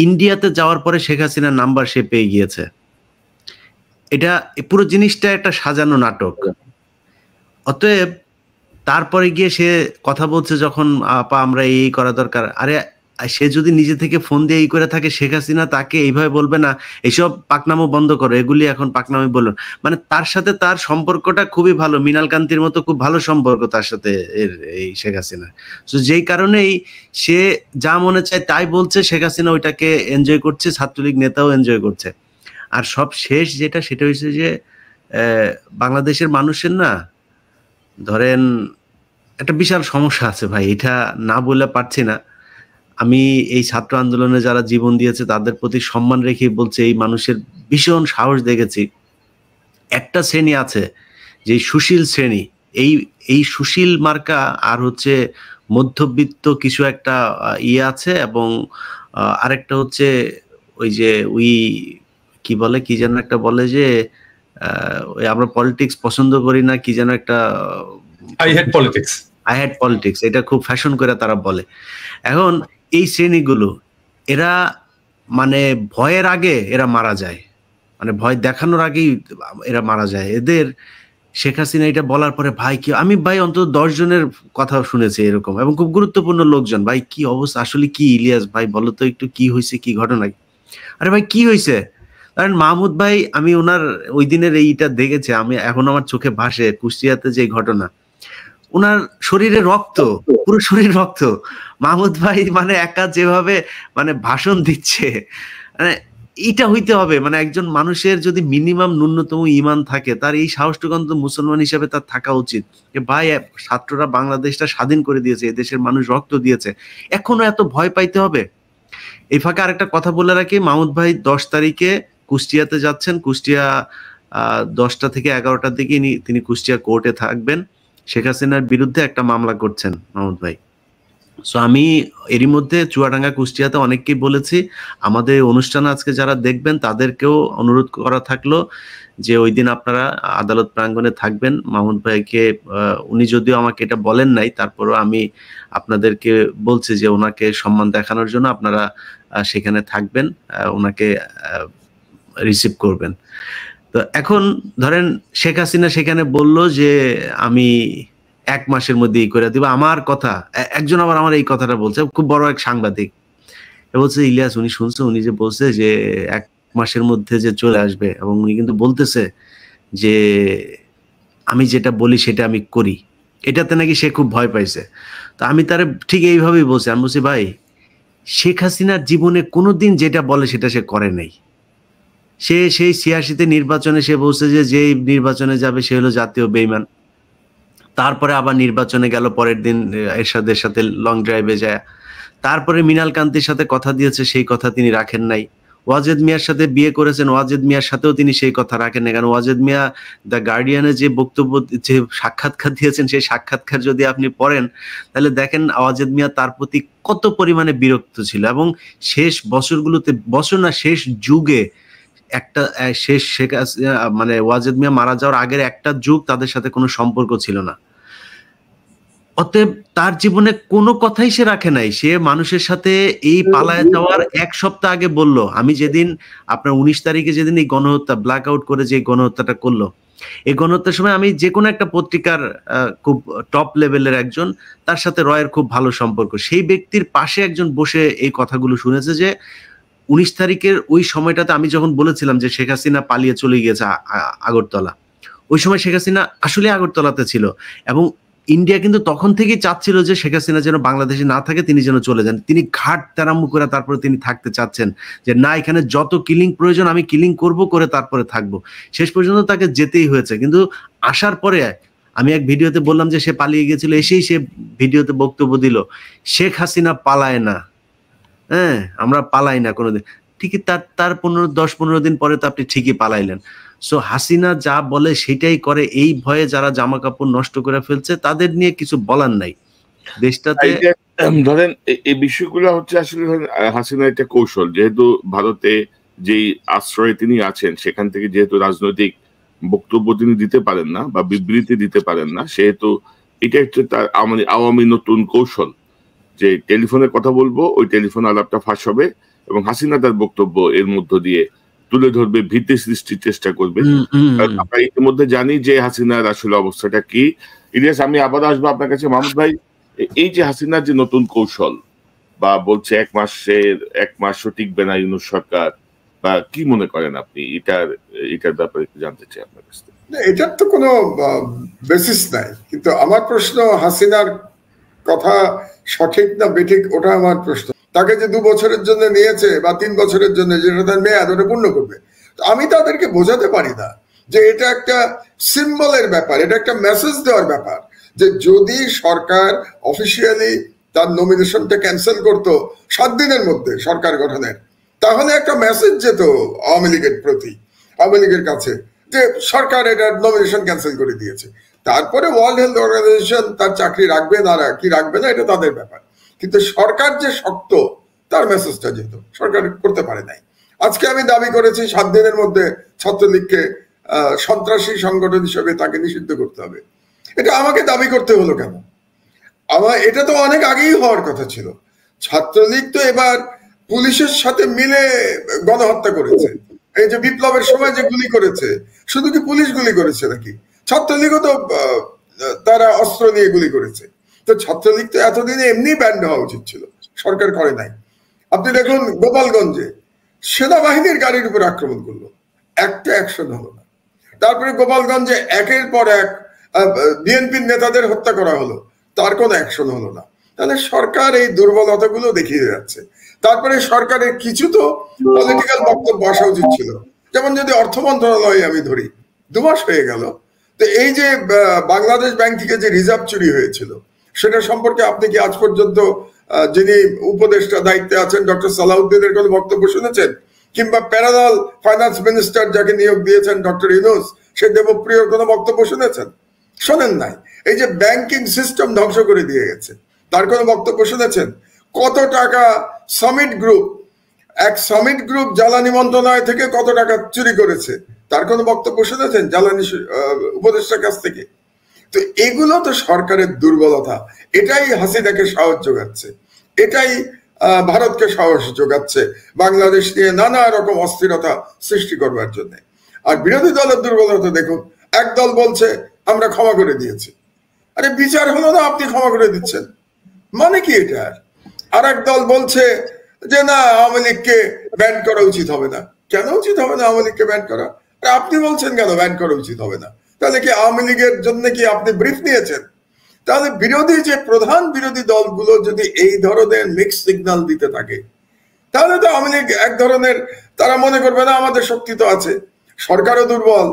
ইন্ডিয়াতে যাওয়ার পরে শেখ হাসিনার নাম্বার সে পেয়ে গিয়েছে। এটা পুরো জিনিসটা একটা সাজানো নাটক। অতএব তারপরে গিয়ে সে কথা বলছে যখন আপা আমরা এই করা দরকার, আরে সে যদি নিজে থেকে ফোন দিয়ে এই করে থাকে, শেখ হাসিনা তাকে এইভাবে বলবে না এইসব পাকনামো বন্ধ করো, এগুলি এখন পাকনামি বলুন। মানে তার সাথে তার সম্পর্কটা খুবই ভালো, মৃণাল কান্তির মতো খুব ভালো সম্পর্ক তার সাথে এই শেখ হাসিনা। তো যেই কারণেই সে যা মনে চায় তাই বলছে, শেখ হাসিনা ওইটাকে এনজয় করছে, ছাত্রলীগ নেতাও এনজয় করছে। আর সব শেষ যেটা সেটা হচ্ছে যে বাংলাদেশের মানুষের না ধরেন একটা বিশাল সমস্যা আছে ভাই, এটা না বলে পারছি না। আমি এই ছাত্র আন্দোলনে যারা জীবন দিয়েছে তাদের প্রতি সম্মান রেখে বলছে, এই মানুষের ভীষণ সাহস দেখেছি। একটা শ্রেণী আছে যে সুশীল শ্রেণী, এই সুশীল মার্কা আর হচ্ছে মধ্যবিত্ত কিছু একটা ইয়ে আছে, এবং আরেকটা হচ্ছে ওই যে ওই কি বলে, কি যেন একটা বলে যে ওই আমরা পলিটিক্স পছন্দ করি না, কি যেন একটা আই হেট পলিটিক্স, এটা খুব ফ্যাশন করে তারা বলে। এখন এই শ্রেণীগুলো এরা মানে ভয়ের আগে এরা মারা যায়, মানে ভয় দেখানোর আগেই এরা মারা যায়। এদের শেখ হাসিনা এটা বলার পরে ভাই কি, আমি ভাই অন্তত 10 জনের কথা শুনেছি এরকম, এবং খুব গুরুত্বপূর্ণ লোকজন, ভাই কি অবস্থা আসলে কি, ইলিয়াস ভাই বলো তো একটু কি হয়েছে, কি ঘটনা। আরে ভাই কি হয়েছে, কারণ মাহমুদ ভাই আমি ওনার ওই দিনের এইটা দেখেছি, আমি এখন আমার চোখে ভাসে কুষ্টিয়াতে যে ঘটনা, ওনার শরীরে রক্ত, পুরো শরীর রক্ত। মাহমুদ ভাই মানে একা যেভাবে মানে ভাষণ দিচ্ছে, মানে এটা হইতে হবে, মানে একজন মানুষের যদি মিনিমাম ন্যূনতম ঈমান থাকে, তার এই সাহসটুকু অন্তত মুসলমান হিসেবে তার থাকা উচিত যে ভাই ছাত্ররা বাংলাদেশটা স্বাধীন করে দিয়েছে, এদেশের মানুষ রক্ত দিয়েছে, এখনো এত ভয় পাইতে হবে। এই ফাঁকে আরেকটা কথা বলে রাখি, মাহমুদ ভাই 10 তারিখে কুষ্টিয়াতে যাচ্ছেন, কুষ্টিয়া 10টা থেকে 11টার দিকে তিনি কুষ্টিয়া কোর্টে থাকবেন, শেখ হাসিনার বিরুদ্ধে একটা মামলা করছেন মাহমুদ ভাই। সো আমি এরই মধ্যে চুয়াডাঙ্গা কুষ্টিয়াতে অনেককেই বলেছি, আমাদের অনুষ্ঠান আজকে যারা দেখবেন তাদেরকেও অনুরোধ করা থাকলো যে ওই দিন আপনারা আদালত প্রাঙ্গণে থাকবেন। মাহমুদ ভাইকে উনি যদিও আমাকে এটা বলেন নাই, তারপরও আমি আপনাদেরকে বলছি যে ওনাকে সম্মান দেখানোর জন্য আপনারা সেখানে থাকবেন, ওনাকে রিসিভ করবেন। তো এখন ধরেন শেখ হাসিনা সেখানে বলল যে আমি 1 মাসের মধ্যে এই করে দিব, আমার কথা একজন আবার আমার এই কথাটা বলছে, খুব বড় এক সাংবাদিক, বলছে ইলিয়াস উনি শুনছে, উনি যে বলছে যে 1 মাসের মধ্যে যে চলে আসবে, এবং উনি কিন্তু বলতেছে যে আমি যেটা বলি সেটা আমি করি, এটাতে নাকি সে খুব ভয় পাইছে। তো আমি তারে ঠিক এইভাবেই বলছি, আমি বলছি ভাই শেখ হাসিনার জীবনে কোনোদিন যেটা বলে সেটা সে করে নাই। সে সেই 86-তে নির্বাচনে সে বলছে যে যেই নির্বাচনে যাবে সে হলো জাতীয় বেঈমান, তারপরে আবার নির্বাচনে গেল, পরের দিন এরশাদের সাথে লং ড্রাইভে যায়, তারপরে মৃণাল কান্তির সাথে কথা দিয়েছে সেই কথা তিনি রাখেন নাই, ওয়াজেদ মিয়ার সাথে বিয়ে করেছেন, ওয়াজেদ মিয়ার সাথেও তিনি সেই কথা রাখেন না। কারণ ওয়াজেদ মিয়া দ্য গার্ডিয়ানে যে বক্তব্য, যে সাক্ষাৎকার দিয়েছেন, সেই সাক্ষাৎকার যদি আপনি পড়েন তাহলে দেখেন ওয়াজেদ মিয়া তার প্রতি কত পরিমাণে বিরক্ত ছিল, এবং শেষ বছরগুলোতে, বছর না শেষ যুগে একটা শেষ শেখ মানে ওয়াজেদ মিয়া মারা যাওয়ার আগের একটা যুগ তাদের সাথে কোনো সম্পর্ক ছিল না। অতএব তার জীবনে কোনো কথাই সে রাখে নাই। সে মানুষের সাথে এই পালায় যাওয়ার 1 সপ্তাহ আগে বলল, আমি যেদিন আপনার 19 তারিখে যেদিন এই গণহত্যা ব্ল্যাক আউট করে যে গণহত্যাটা করলো, এই গণহত্যার সময় আমি যে কোনো একটা পত্রিকার খুব টপ লেভেলের একজন, তার সাথে রয়ের খুব ভালো সম্পর্ক, সেই ব্যক্তির পাশে একজন বসে এই কথাগুলো শুনেছে যে 19 তারিখের ওই সময়টাতে আমি যখন বলেছিলাম যে শেখ হাসিনা পালিয়ে চলে গিয়েছে আগরতলা, ওই সময় শেখ হাসিনা আসলে আগরতলাতে ছিল, এবং ইন্ডিয়া কিন্তু তখন থেকেই চাচ্ছিল যে শেখ হাসিনা যেন বাংলাদেশে না থাকে, তিনি যেন চলে যান। তিনি ঘাট তেরাম্বু করে তারপরে তিনি থাকতে চাচ্ছেন যে না, এখানে যত কিলিং প্রয়োজন আমি কিলিং করব, করে তারপরে থাকবো। শেষ পর্যন্ত তাকে যেতেই হয়েছে। কিন্তু আসার পরে আমি এক ভিডিওতে বললাম যে সে পালিয়ে গিয়েছিল, এসেই সে ভিডিওতে বক্তব্য দিল শেখ হাসিনা পালায় না, হ্যাঁ আমরা পালাই না কোনোদিন। ঠিকই তার 10-15 দিন পরে তো আপনি ঠিকই পালাইলেন। সো হাসিনা যা বলে সেটাই করে, এই ভয়ে যারা জামা কাপড় নষ্ট করে ফেলছে তাদের নিয়ে কিছু বলার নাই দেশটাতে। ধরেন এই বিষয়গুলো হচ্ছে আসলে হাসিনা একটা কৌশল, যেহেতু ভারতে যেই আশ্রয়ে তিনি আছেন সেখান থেকে যেহেতু রাজনৈতিক বক্তব্য তিনি দিতে পারেন না বা বিবৃতি দিতে পারেন না, সেহেতু এটা হচ্ছে তার আওয়ামী নতুন কৌশল, যে টেলিফোনে কথা বলবো, ওই টেলিফোন আলাপটা ফাঁস হবে এবং হাসিনা তার বক্তব্য এর মধ্য দিয়ে তুলে ধরবে, ভীতি সৃষ্টির চেষ্টা করবে। আমরা ইতিমধ্যে জানি যে হাসিনার আসলে অবস্থাটা কি। ইলিয়াস, আমি আবার আসবো আপনার কাছে। মাহমুদ ভাই, এই যে হাসিনার যে নতুন কৌশল বা বলছে 1 মাসও টিকবে না ইউনূস সরকার, বা কি মনে করেন আপনি এটার ব্যাপারে একটু জানতে চাই আপনার কাছ থেকে। এটার তো কোনো বেসিস নাই, কিন্তু আমার প্রশ্ন হাসিনার কথা সঠিক না বেঠিক ওটা আমার প্রশ্ন। তাকে যে 2 বছরের জন্য নিয়েছে বা 3 বছরের জন্য, যেটা তার মেয়াদ, ওটা পূর্ণ করবে। আমি তাদেরকে বোঝাতে পারি না যে এটা একটা সিম্বলের ব্যাপার, এটা একটা মেসেজ দেওয়ার ব্যাপার, যে যদি সরকার অফিসিয়ালি তার নমিনেশনটা ক্যান্সেল করতো 7 দিনের মধ্যে সরকার গঠনের, তাহলে একটা মেসেজ যেত আওয়ামী লীগের প্রতি, আওয়ামী লীগের কাছে, যে সরকার এটা নমিনেশন ক্যান্সেল করে দিয়েছে। তারপরে ওয়ার্ল্ড হেলথ অর্গানাইজেশন তার চাকরি রাখবে না কি রাখবে না, এটা তাদের ব্যাপার। কিন্তু সরকার যে শক্ত, তার মেসেজটা যেত, সরকার করতে পারে নাই। আজকে আমি দাবি করেছি 7 দিনের মধ্যে ছাত্রলীগকে সন্ত্রাসী সংগঠন হিসেবে তাকে নিষিদ্ধ করতে হবে। এটা আমাকে দাবি করতে হলো কেন? এটা তো অনেক আগেই হওয়ার কথা ছিল। ছাত্রলীগ তো এবার পুলিশের সাথে মিলে গণহত্যা করেছে। এই যে বিপ্লবের সময় যে গুলি করেছে, শুধু কি পুলিশ গুলি করেছে নাকি? ছাত্রলীগও তো তারা অস্ত্র নিয়ে গুলি করেছে। তো ছাত্রলীগ তো এতদিনে এমনি ব্যান্ড হওয়া উচিত ছিল, সরকার করে নাই। আপনি দেখুন গোপালগঞ্জে সেনাবাহিনীর গাড়ির উপর আক্রমণ করলো, একটা অ্যাকশন হলো না। তারপরে গোপালগঞ্জে একের পর এক বিএনপির নেতাদের হত্যা করা হলো, তার কোনো অ্যাকশন হলো না। তাহলে সরকার এই দুর্বলতাগুলো দেখিয়ে যাচ্ছে। তারপরে সরকারের কিছু তো পলিটিক্যাল বক্তব্য আসা উচিত ছিল। যেমন যদি অর্থ মন্ত্রণালয়ে আমি ধরি, 2 মাস হয়ে গেল, তো এই যে বাংলাদেশ ব্যাংক থেকে যে রিজার্ভ চুরি হয়েছিল, সেটা সম্পর্কে আপনি কি আজ পর্যন্ত যিনি উপদেষ্টা দায়িত্বে আছেন ডক্টর সালাউদ্দিনের কোনো বক্তব্য শুনেছেন? কিংবা প্যারালাল ফাইন্যান্স মিনিস্টার যাকে নিয়োগ দিয়েছেন ডক্টর ইউনূস, সে দেবপ্রিয়র কোনো বক্তব্য শুনেছেন? শোনেন নাই। এই যে ব্যাংকিং সিস্টেম ধ্বংস করে দিয়ে গেছে, তার কোনো বক্তব্য শুনেছেন? কত টাকা সামিট গ্রুপ জ্বালানি মন্ত্রণালয় থেকে কত টাকা চুরি করেছে, তার কোনো বক্তব্য শুনেছেন জ্বালানি উপদেষ্টার কাছ থেকে? তো এগুলো তো সরকারের দুর্বলতা। এটাই হাসিনাকে সাহস যোগাচ্ছে, এটাই ভারতকে সাহস যোগাচ্ছে বাংলাদেশ নিয়ে নানা রকম অস্থিরতা সৃষ্টি করবার জন্য। আর বিরোধী দলের দুর্বলতা দেখুন, এক দল বলছে আমরা ক্ষমা করে দিয়েছি। আরে বিচার হলো না, আপনি ক্ষমা করে দিচ্ছেন, মানে কি এটা? আর এক দল বলছে যে না, আওয়ামী লীগকে ব্যান করা উচিত হবে না। কেন উচিত হবে না আওয়ামী লীগকে ব্যান করা? আপনি বলছেন কেন ব্যান করা উচিত হবে না? তাহলে কি আওয়ামী লীগের জন্য কি আপনি ব্রিফ নিয়েছেন? তাহলে প্রধান বিরোধী দলগুলো যদি এই ধরনের মিক্স সিগন্যাল দিতে থাকে, তাহলে তো আওয়ামী লীগ এক ধরনের, তারা মনে করবে না আমাদের শক্তি তো আছে, সরকারও দুর্বল।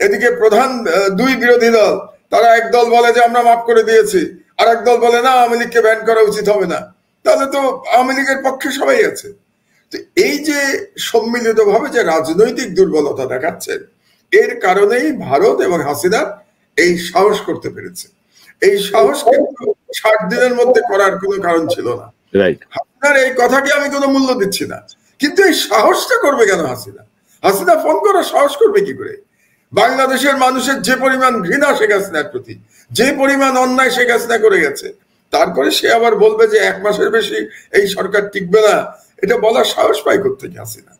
এদিকে প্রধান 2 বিরোধী দল, তারা এক দল বলে যে আমরা মাফ করে দিয়েছি, আর এক দল বলে না আওয়ামী লীগকে ব্যান করা উচিত হবে না। তাহলে তো আওয়ামী লীগের পক্ষে সবাই আছে। তো এই যে সম্মিলিত ভাবে যে রাজনৈতিক দুর্বলতা দেখাচ্ছেন, এর কারণেই ভারত এবং হাসিনা এই সাহস করতে পেরেছে। এই সাহস কিন্তু 60 দিনের মধ্যে করার কোনো কারণ ছিল না। হাসিনার এই কথাকে আমি কোনো মূল্য দিচ্ছি না, কিন্তু এই সাহসটা করবে কেন হাসিনা ফোন করার সাহস করবে কি করে? বাংলাদেশের মানুষের যে পরিমাণ ঘৃণা শেখ হাসিনার প্রতি, যে পরিমাণ অন্যায় শেখ হাসিনা করে গেছে, তারপরে সে আবার বলবে যে 1 মাসের বেশি এই সরকার টিকবে না, এটা বলার সাহস পায় কোত্থেকে হাসিনা?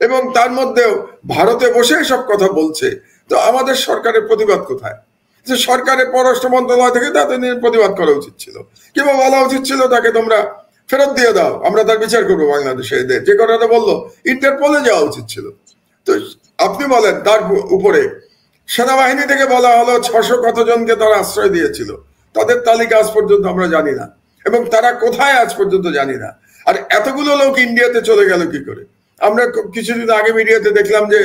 এবং তার মধ্যেও ভারতে বসে সব কথা বলছে। তো আমাদের সরকারের প্রতিবাদ কোথায়? যে সরকারের পররাষ্ট্র মন্ত্রণালয় থেকে তাদের নিয়ে প্রতিবাদ করা উচিত ছিল, কিংবা বলা উচিত ছিল তাকে তোমরা ফেরত দিয়ে দাও, আমরা তার বিচার করবো বাংলাদেশে। যে কথাটা বললো, ইন্টারপোলে যাওয়া উচিত ছিল। তো আপনি বলেন, তার উপরে সেনাবাহিনী থেকে বলা হলো 600 কতজনকে তারা আশ্রয় দিয়েছিল, তাদের তালিকা আজ পর্যন্ত আমরা জানি না, এবং তারা কোথায় আজ পর্যন্ত জানি না। আর এতগুলো লোক ইন্ডিয়াতে চলে গেল কি করে? আমরা কিছুদিন আগে মিডিয়াতে দেখলাম যে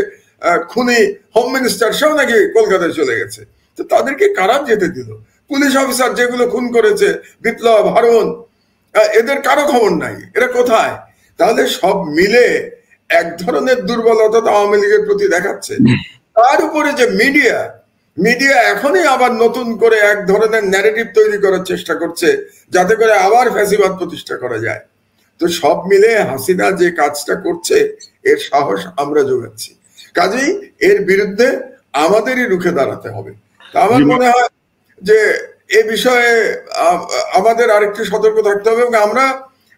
খুনি হোম মিনিস্টার সেও নাকি কলকাতায় চলে গেছে। তো তাদেরকে কারা যেতে দিল? পুলিশ অফিসার যেগুলো খুন করেছে, বিপ্লব, হারুন, এদের কারো খবর নাই, এরা কোথায়? তাহলে সব মিলে এক ধরনের দুর্বলতা আওয়ামী লীগের প্রতি দেখাচ্ছে। তার উপরে যে মিডিয়া এখনই আবার নতুন করে এক ধরনের ন্যারেটিভ তৈরি করার চেষ্টা করছে, যাতে করে আবার ফ্যাসিবাদ প্রতিষ্ঠা করা যায়। তো সব মিলে হাসিনা যে কাজটা করছে, এর সাহস আমরা যোগাচ্ছি। কাজেই এর বিরুদ্ধে আমাদেরই রুখে দাঁড়াতে হবে। আমার মনে হয় যে এ বিষয়ে আমাদের আরেকটু সতর্ক থাকতে হবে, এবং আমরা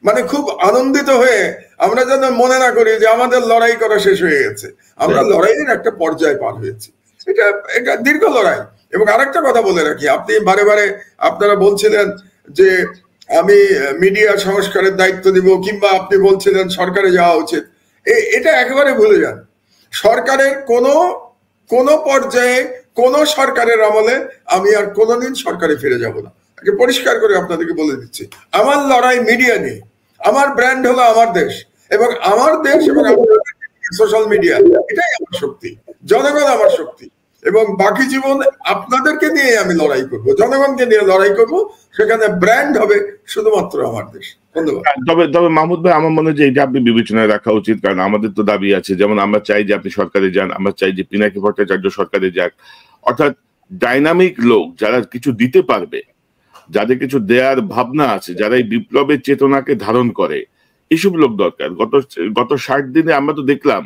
মানে খুব আনন্দিত হয়ে আমরা যেন মনে না করি যে আমাদের লড়াই করা শেষ হয়ে গেছে। আমরা লড়াইয়ের একটা পর্যায়ে পার হয়েছি, এটা দীর্ঘ লড়াই। এবং আরেকটা কথা বলে রাখি, আপনি বারে বারে আপনারা বলছিলেন যে আমি মিডিয়া সংস্কারের দায়িত্ব দিব, কিংবা আপনি বলছিলেন সরকারে যাওয়া উচিত। এটা একেবারে ভুলে যান। সরকারের কোনো পর্যায়ে কোন সরকারের আমলে আমি আর কোনোদিন সরকারে ফিরে যাব না। পরিষ্কার করে আপনাদেরকে বলে দিচ্ছি, আমার লড়াই মিডিয়া নিয়ে। আমার ব্র্যান্ড হলো আমার দেশ, এবং আমার দেশ এবং সোশ্যাল মিডিয়া, এটাই আমার শক্তি। জনগণ আমার শক্তি, এবং বাকি জীবন আপনাদেরকে নিয়ে আমি লড়াই করব, জনগণকে নিয়ে লড়াই করব। সেখানে ব্র্যান্ড হবে শুধুমাত্র আমার দেশ। ধন্যবাদ। তবে মাহমুদ ভাই, আমার মনে হয় যে এটা আপনি বিবেচনায় রাখা উচিত, কারণ আমাদের তো দাবি আছে। যেমন আমরা চাই যে আপনি সরকারে যান, আমরা চাই যে পিনাকি ভট্টাচার্য সরকারে যাক। অর্থাৎ ডাইনামিক লোক, যারা কিছু দিতে পারবে, যাদের কিছু দেওয়ার ভাবনা আছে, যারা এই বিপ্লবের চেতনাকে ধারণ করে, এসব লোক দরকার। গত 60 দিনে আমরা তো দেখলাম,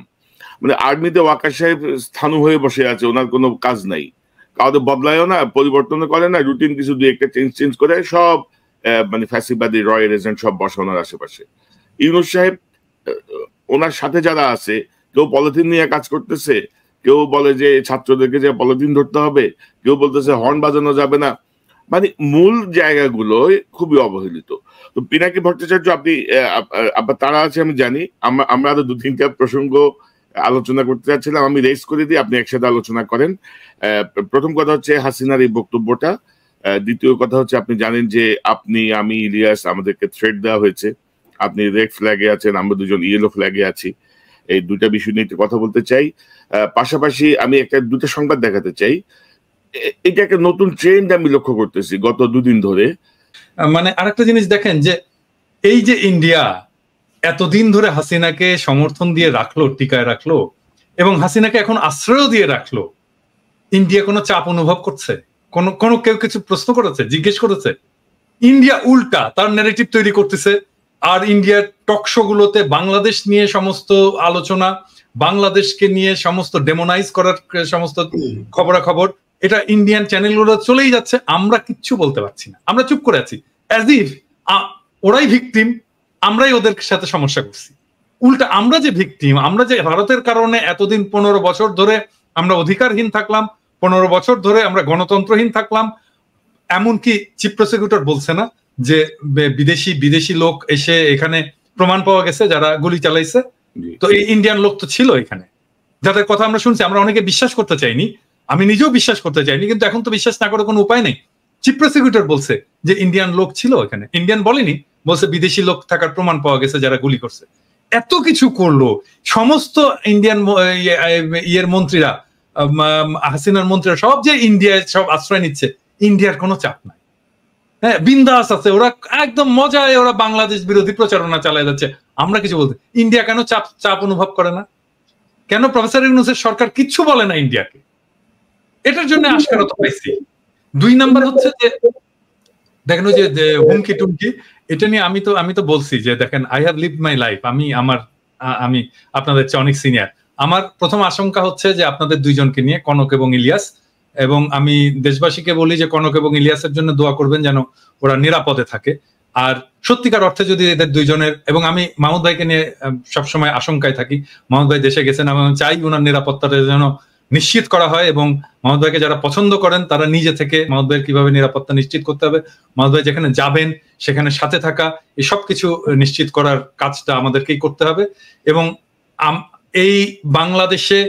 মানে আর্মিতে ওয়াকার সাহেব স্থানু হয়ে বসে আছে, ওনার কোনো কাজ নাই, কাউকে বদলায়ও না, পরিবর্তন করে না, রুটিন কিছু দুই একটা চেঞ্জ করে সব মানে ফ্যাসিবাদী রয়্যাল এজেন্ট সব বসানোর আশেপাশে। ইউনূস সাহেব, ওনার সাথে যারা আছে, কেউ পলিথিন নিয়ে কাজ করতেছে, কেউ বলে যে ছাত্রদেরকে যে পলিথিন ধরতে হবে, কেউ বলতেছে হর্ন বাজানো যাবে না। মানে মূল জায়গাগুলো খুবই অবহেলিত। তো পিনাকি ভট্টাচার্য, আপনি আপনার তারা আছে আমি জানি, আমরা আরো 2-3টা প্রসঙ্গ আলোচনা করতে চাচ্ছিলাম, আমি রেস করে দিই, আপনি একসাথে আলোচনা করেন। প্রথম কথা হচ্ছে হাসিনার এই বক্তব্যটা। দ্বিতীয় কথা হচ্ছে, আপনি জানেন যে আপনি, আমি, ইলিয়াস, আমাদেরকে থ্রেট দেওয়া হয়েছে। আপনি রেড ফ্ল্যাগে আছেন, আমরা দুজন ইয়েলো ফ্ল্যাগে আছি। এই দুইটা বিষয় নিয়ে একটু কথা বলতে চাই। পাশাপাশি আমি দুটো সংবাদ দেখাতে চাই। এটা একটা নতুন ট্রেন্ড আমি লক্ষ্য করতেছি গত 2 দিন ধরে। মানে আরেকটা জিনিস দেখেন, যে এই যে ইন্ডিয়া এতদিন ধরে হাসিনাকে সমর্থন দিয়ে রাখলো, টিকায় রাখলো, এবং হাসিনাকে এখন আশ্রয় দিয়ে রাখলো, ইন্ডিয়া কোনো চাপ অনুভব করছে? কোনো কেউ কিছু প্রশ্ন করেছে, জিজ্ঞেস করেছে? ইন্ডিয়া উল্টা তার ন্যারেটিভ তৈরি করতেছে। আর ইন্ডিয়ার টকশো গুলোতে বাংলাদেশ নিয়ে সমস্ত আলোচনা, বাংলাদেশকে নিয়ে সমস্ত ডেমোনাইজ করার সমস্ত খবরাখবর, এটা ইন্ডিয়ান চ্যানেলগুলো চলেই যাচ্ছে। আমরা কিচ্ছু বলতে পারছি না, আমরা চুপ করে আছি, অ্যাজ ইফ ওরাই ভিকটিম, আমরাই ওদের সাথে সমস্যা করছি। উল্টা আমরা যে ভিকটিম, আমরা যে ভারতের কারণে এতদিন 15 বছর ধরে আমরা অধিকারহীন থাকলাম, 15 বছর ধরে আমরা গণতন্ত্রহীন থাকলাম। এমনকি চিফ প্রসিকিউটর বলছে না যে বিদেশি লোক এসে এখানে প্রমাণ পাওয়া গেছে যারা গুলি চালাইছে? তো এই ইন্ডিয়ান লোক তো ছিল এখানে, যাদের কথা আমরা শুনছি। আমরা অনেকে বিশ্বাস করতে চাইনি, আমি নিজেও বিশ্বাস করতে চাইনি, কিন্তু এখন তো বিশ্বাস না করে কোনো উপায় নেই। চিফ প্রসিকিউটর বলছে যে ইন্ডিয়ান লোক ছিল এখানে, ইন্ডিয়ান বলেনি, বলছে বিদেশি লোক থাকার প্রমাণ পাওয়া গেছে যারা গুলি করছে। এত কিছু করলো সমস্ত ইন্ডিয়ান ইয়ের মন্ত্রীরা, হাসিনার মন্ত্রীরা সব, যে ইন্ডিয়ায় সব আশ্রয় নিচ্ছে, ইন্ডিয়ার কোনো চাপ নাই। হ্যাঁ, বিন্দাস আছে ওরা, একদম মজায় ওরা বাংলাদেশ বিরোধী প্রচারণা চালায় যাচ্ছে। আমরা কিছু বলতে, ইন্ডিয়া কেন চাপ অনুভব করে না? কেন প্রফেসর ইউনূসের সরকার কিচ্ছু বলে না ইন্ডিয়াকে? এটার জন্য আশকারতা পাইছি। 2 নাম্বার হচ্ছে যে দেখেন, ওই যে হুমকি টুমকি, এটা নিয়ে আমি তো বলছি যে দেখেন, I have lived my life. আমি আপনাদের চেয়ে অনেক সিনিয়র। আমার প্রথম আশঙ্কা হচ্ছে যে আপনাদের 2 জনকে নিয়ে, কনক এবং ইলিয়াস, এবং আমি দেশবাসীকে বলি যে কনক এবং ইলিয়াসের জন্য দোয়া করবেন যেন ওরা নিরাপদে থাকে। আর সত্যিকার অর্থে যদি এদের 2 জনের, এবং আমি মাহমুদ ভাইকে নিয়ে সবসময় আশঙ্কায় থাকি, মাহমুদ ভাই দেশে গেছেন, আমি চাই ওনার নিরাপত্তাটা যেন নিশ্চিত করা হয়, এবং মাহমুদ ভাইকে যারা পছন্দ করেন তারা নিজে থেকে মাহমুদ ভাইয়ের কিভাবে নিরাপত্তা নিশ্চিত করতে হবে, মাহমুদ ভাই যেখানে যাবেন সেখানে সাথে থাকা, এই সব কিছু নিশ্চিত করার কাজটা আমাদেরকেই করতে হবে। এবং এই বাংলাদেশে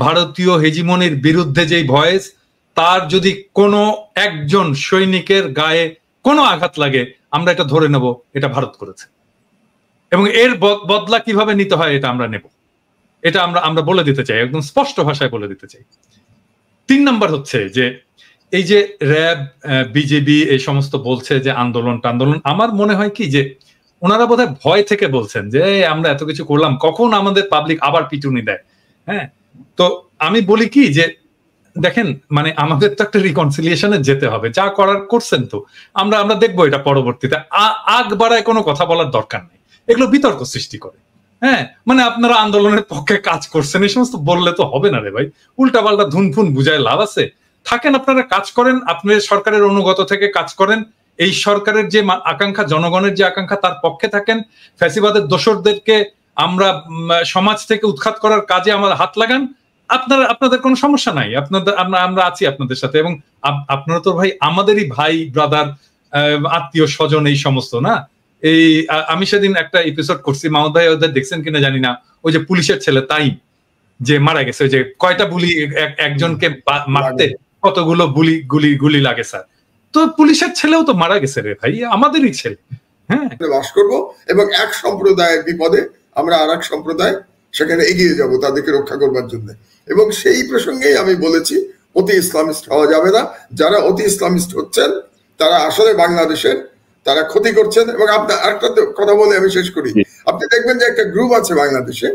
ভারতীয় হেজিমনির বিরুদ্ধে যেই ভয়েস, তার যদি কোনো একজন সৈনিকের গায়ে কোনো আঘাত লাগে, আমরা এটা ধরে নেব এটা ভারত করেছে, এবং এর বদলা কিভাবে নিতে হয় এটা আমরা নেব। এটা আমরা বলে দিতে চাই, একদম স্পষ্ট ভাষায় বলে দিতে চাই। 3 নাম্বার হচ্ছে যে এই যে র্যাব, বিজেপি এই সমস্ত বলছে যে আন্দোলন, আমার মনে হয় কি যে ওনারা বোধহয় ভয় থেকে বলছেন যে আমরা এত কিছু করলাম, কখন আমাদের পাবলিক আবার পিটুনি দেয়। হ্যাঁ, তো আমি বলি কি যে দেখেন, মানে আমাদের তো একটা রিকনসিলিয়েশনে যেতে হবে, যা করার করছেন, তো আমরা দেখবো এটা পরবর্তীতে। আগ বাড়ায় কোনো কথা বলার দরকার নেই, এগুলো বিতর্ক সৃষ্টি করে। হ্যাঁ, মানে আপনারা আন্দোলনের পক্ষে কাজ করছেন, এই সমস্ত বললে তো হবে না রে ভাই, উল্টা পাল্টা ধুনফুন বুঝায় লাভ আছে? থাকেন, আপনারা কাজ করেন, আপনি সরকারের অনুগত থেকে কাজ করেন, এই সরকারের যে আকাঙ্ক্ষা, জনগণের যে আকাঙ্ক্ষা, তার পক্ষে থাকেন। ফ্যাসিবাদের দোসরদেরকে আমরা সমাজ থেকে উৎখাত করার কাজে আমার হাত লাগান, আপনাদের কোনো সমস্যা নাই, আমরা আছি আপনাদের সাথে। এবং আপনারা তো ভাই আমাদেরই ভাই, ব্রাদার, আত্মীয় স্বজন, এই সমস্ত না। এই আমি সেদিন একটা এপিসোড করছি, মাহমুদ ভাই ওদের দেখছেন কিনা জানি না, ওই যে পুলিশের ছেলে তাই যে মারা গেছে, ওই যে কয়টা গুলি একজনকে মারতে কতগুলো গুলি লাগে স্যার। তো পুলিশের ছেলেও তো মারা গেছে রে ভাই, আমাদেরই ছেলে। হ্যাঁ, বাস করবো এবং এক সম্প্রদায়ের বিপদে আমরা আর এক সম্প্রদায় সেখানে এগিয়ে যাব তাদেরকে রক্ষা করবার জন্য। এবং সেই প্রসঙ্গেই আমি বলেছি অতি ইসলামিস্ট হওয়া যাবে না। যারা অতি ইসলামিস্ট হচ্ছেন তারা আসলে বাংলাদেশের তারা ক্ষতি করছেন। এবং আপনার আরেকটা কথা বলে আমি শেষ করি, আপনি দেখবেন যে একটা গ্রুপ আছে বাংলাদেশে,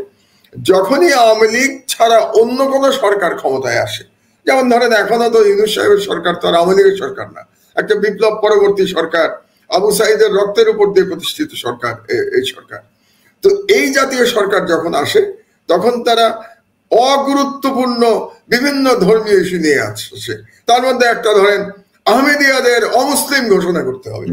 যখনই আওয়ামী লীগ ছাড়া অন্য কোনো সরকার ক্ষমতায় আসে, যেমন ধরেন এখনো তো ইউনূস সাহেবের সরকার তো আর আওয়ামী লীগের সরকার না, একটা বিপ্লব পরবর্তী সরকার, আবু সাইদের রক্তের উপর দিয়ে প্রতিষ্ঠিত সরকার এই সরকার। তো এই জাতীয় সরকার যখন আসে তখন তারা অগুরুত্বপূর্ণ বিভিন্ন ধর্মীয় ইস্যু নিয়ে আসছে। তার মধ্যে একটা ধরেন আহমেদিয়াদের অমুসলিম ঘোষণা করতে হবে,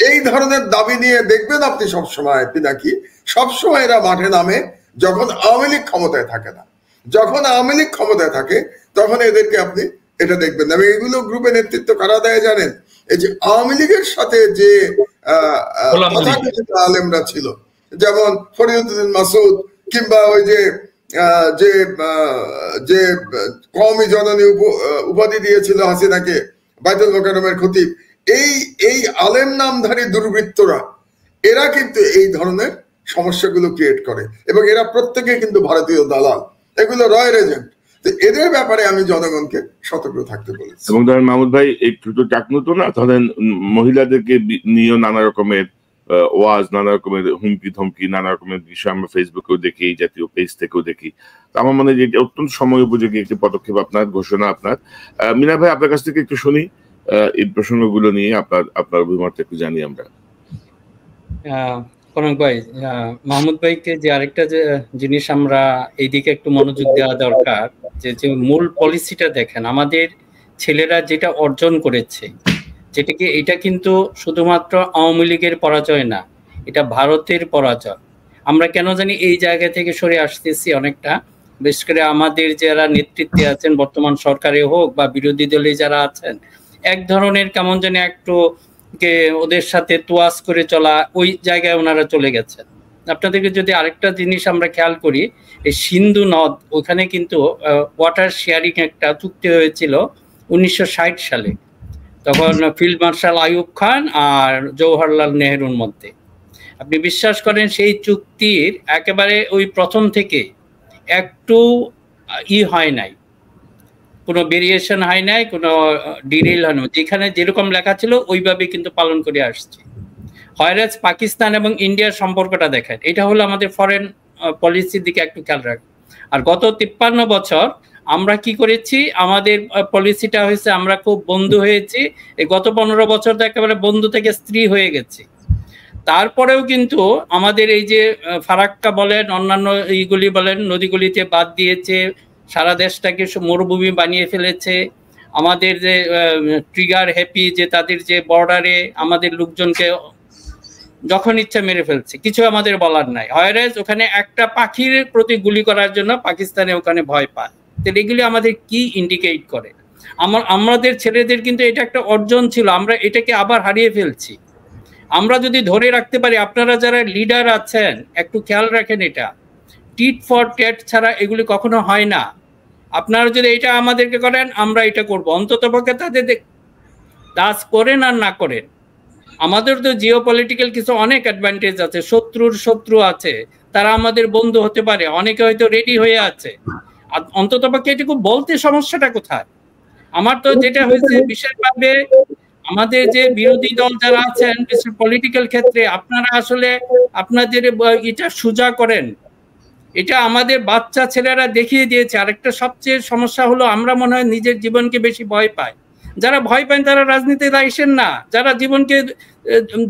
এই ধরনের দাবি নিয়ে দেখবেন আপনি সবসময় পিনাকি, সবসময় এরা মাঠে নামে যখন আওয়ামী লীগ ক্ষমতায় থাকে না। যখন আওয়ামী লীগ ক্ষমতায় থাকে তখন এদেরকে আপনি এটা দেখবেন না। এগুলো গ্রুপে নেতৃত্ব কারা দেয় জানেন? এই যে আওয়ামী লীগের সাথে যে তথাকথিত আলেমরা ছিল, যেমন ফরিদউদ্দিন মাসুদ, কিংবা ওই যে কওমি জননী উপাধি দিয়েছিল হাসিনাকে, বাইতুল মোকাররমের খতিব, এই আলেম নামধারী দুর্বৃত্তরা এরা কিন্তু এই ধরনের সমস্যাগুলো ক্রিয়েট করে এবং এরা প্রত্যেকে কিন্তু ভারতীয় দালাল, এগুলো রয়ের এজেন্ট। এদের ব্যাপারে আমি জনগণকে সতর্ক থাকতে বলেছি। এবং ধরেন মাহমুদ ভাই একটু তো চাকমুতো না, ধরেন মহিলাদেরকে নিয়ে নানা রকমের ওয়াজ, নানা রকমের হুমকি ধমকি, নানা রকমের বিষয় আমরা ফেসবুকেও দেখি, এই জাতীয় পেজ থেকেও দেখি। আমার মনে হয় যে অত্যন্ত সময় উপযোগী একটি পদক্ষেপ আপনার, ঘোষণা আপনার। মিনা ভাই, আপনার কাছ থেকে একটু শুনি এই প্রসঙ্গগুলো নিয়ে, আপনার অভিমত একটু জানি আমরা। কনক ভাই, মাহমুদ ভাইকে যে আরেকটা যে জিনিস আমরা এইদিকে একটু মনোযোগ দেওয়া দরকার, যে মূল পলিসিটা দেখেন, আমাদের ছেলেরা যেটা অর্জন করেছে, যেটাকে এটা কিন্তু শুধুমাত্র আওয়ামী লীগের পরাজয় না, এটা ভারতের পরাজয়। আমরা কেন জানি এই জায়গা থেকে সরে আসতেছি অনেকটা, বিশেষ করে আমাদের যারা নেতৃত্বে আছেন বর্তমান সরকারে হোক বা বিরোধী দলে যারা আছেন, এক ধরনের কেমন জানি একটু ওদের সাথে তোয়াজ করে চলা, ওই জায়গায় ওনারা চলে গেছেন। আপনাদেরকে যদি আরেকটা জিনিস আমরা খেয়াল করি, এই সিন্ধু নদ, ওখানে কিন্তু ওয়াটার শেয়ারিং একটা চুক্তি হয়েছিল 1960 সালে, তখন ফিল্ড মার্শাল আইয়ুব খান আর জওহরলাল নেহরুর মধ্যে। আপনি বিশ্বাস করেন সেই চুক্তির একেবারে ওই প্রথম থেকে একটু হয় নাই, কোনো ভেরিয়েশন হয় নাই, কোনো ডিরেল হয় না, যেখানে যেরকম লেখা ছিল ওইভাবে কিন্তু পালন করে আসছে। হয়রাজ পাকিস্তান এবং ইন্ডিয়ার সম্পর্কটা দেখেন, এটা হলো আমাদের ফরেন পলিসির দিকে একটু খেয়াল রাখেন। আর গত 53 বছর আমরা কি করেছি, আমাদের পলিসিটা হয়েছে আমরা খুব বন্ধু হয়েছি। এই গত 15 বছর তো একেবারে বন্ধু থেকে স্ত্রী হয়ে গেছে। তারপরেও কিন্তু আমাদের এই যে ফারাক্কা বলেন, অন্যান্য এইগুলি বলেন, নদীগুলিতে বাদ দিয়েছে, সারা দেশটাকে মরুভূমি বানিয়ে ফেলেছে। আমাদের যে ট্রিগার হ্যাপি, যে তাদের যে বর্ডারে আমাদের লোকজনকে যখন ইচ্ছা মেরে ফেলছে, কিছু আমাদের বলার নাই। হয়রাজ ওখানে একটা পাখির প্রতি গুলি করার জন্য পাকিস্তানে ওখানে ভয় পায়। তো এগুলি আমাদের কি ইন্ডিকেট করে? আমাদের ছেলেদের কিন্তু এটা একটা অর্জন ছিল, আমরা এটাকে আবার হারিয়ে ফেলছি। আমরা যদি ধরে রাখতে পারি, আপনারা যারা লিডার আছেন একটু খেয়াল রাখেন, এটা টিট ফর ট্যাট ছাড়া এগুলি কখনো হয় না। আপনারা যদি এটা আমাদেরকে করেন, আমরা এটা করব, অন্ততপক্ষে তাদের দাস করেন আর না করেন। আমাদের তো জিও পলিটিক্যাল কিছু অনেক অ্যাডভান্টেজ আছে, শত্রু আছে, তারা আমাদের বন্ধু হতে পারে, অনেকে হয়তো রেডি হয়ে আছে। অন্ততপক্ষে এটুকু বলতে সমস্যাটা কোথায়? আমার তো যেটা হয়েছে বিশেষভাবে আমাদের যে বিরোধী দল যারা আছেন পলিটিক্যাল ক্ষেত্রে, আপনারা আসলে আপনাদের এটা সোজা করেন, এটা আমাদের বাচ্চা ছেলেরা দেখিয়ে দিয়েছে। আরেকটা সবচেয়ে সমস্যা হলো, আমরা মনে হয় নিজের জীবনকে বেশি ভয় পাই। যারা ভয় পান তারা রাজনীতিতে আসেন না, যারা জীবনকে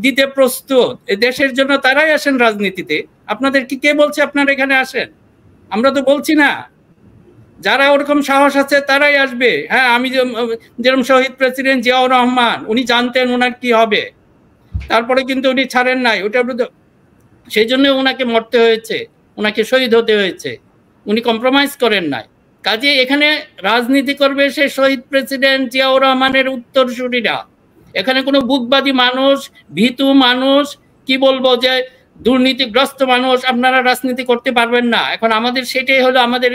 দিতে প্রস্তুত দেশের জন্য তারাই আসেন রাজনীতিতে। আপনাদের কি কে বলছে আপনারা এখানে আসেন? আমরা তো বলছি না। যারা ওরকম সাহস আছে তারাই আসবে। হ্যাঁ, আমি যেরকম শহীদ প্রেসিডেন্ট জিয়াউর রহমান, উনি জানতেন ওনার কি হবে, তারপরে কিন্তু উনি ছাড়েন নাই, ওটার সেই জন্য ওনাকে মরতে হয়েছে, ওনাকে শহীদ হতে হয়েছে, উনি কম্প্রোমাইজ করেন নাই। কাজে এখানে রাজনীতি করবে সে শহীদ প্রেসিডেন্ট জিয়াউর রহমানের উত্তরসূরিরা। এখানে কোনো বুকবাদী মানুষ, ভীতু মানুষ, কি বলবো যে দুর্নীতিগ্রস্ত মানুষ আপনারা রাজনীতি করতে পারবেন না। এখন আমাদের সেটাই হলো, আমাদের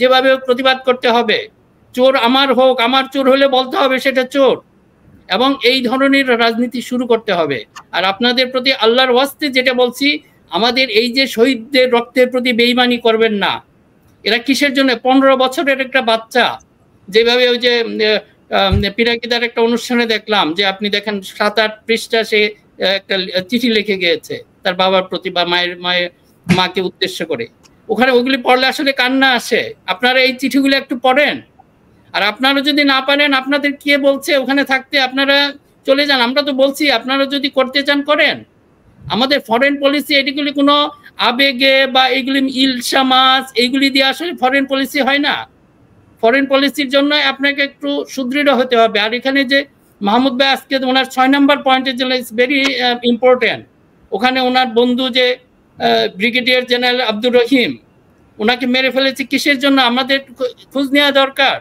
যেভাবে প্রতিবাদ করতে হবে। চোর আমার হোক, আমার চোর হলে বলতে হবে সেটা চোর, এবং এই ধরনের রাজনীতি শুরু করতে হবে। আর আপনাদের প্রতি আল্লাহর ওয়াস্তে যেটা বলছি, আমাদের এই যে শহীদদের রক্তের প্রতি বেইমানি করবেন না। এরা কিসের জন্য? 15 বছরের একটা বাচ্চা, যেভাবে ওই যে পিরাকিদার একটা অনুষ্ঠানে দেখলাম যে আপনি দেখেন 7-8 পৃষ্ঠা সে একটা চিঠি লিখে গিয়েছে তার বাবার প্রতি বা মাকে উদ্দেশ্য করে। ওখানে ওগুলি পড়লে আসলে কান্না আসে। আপনারা এই চিঠিগুলো একটু পড়েন, আর আপনারা যদি না পারেন, আপনাদের কে বলছে ওখানে থাকতে, আপনারা চলে যান। আমরা তো বলছি আপনারা যদি করতে চান করেন। আমাদের ফরেন পলিসি এগুলি কোনো আবেগে বা এগুলি ইলশামাস এইগুলি দিয়ে আসলে ফরেন পলিসি হয় না। ফরেন পলিসির জন্য আপনাকে একটু সুদৃঢ় হতে হবে। আর এখানে যে মাহমুদ ভাই আজকে ওনার 6 নম্বর পয়েন্টের জন্য ইটস ভেরি ইম্পর্টেন্ট। ওখানে ওনার বন্ধু যে ব্রিগেডিয়ার জেনারেল আব্দুর রহিম, ওনাকে মেরে ফেলেছে কিসের জন্য? আমাদের খোঁজ নেওয়া দরকার।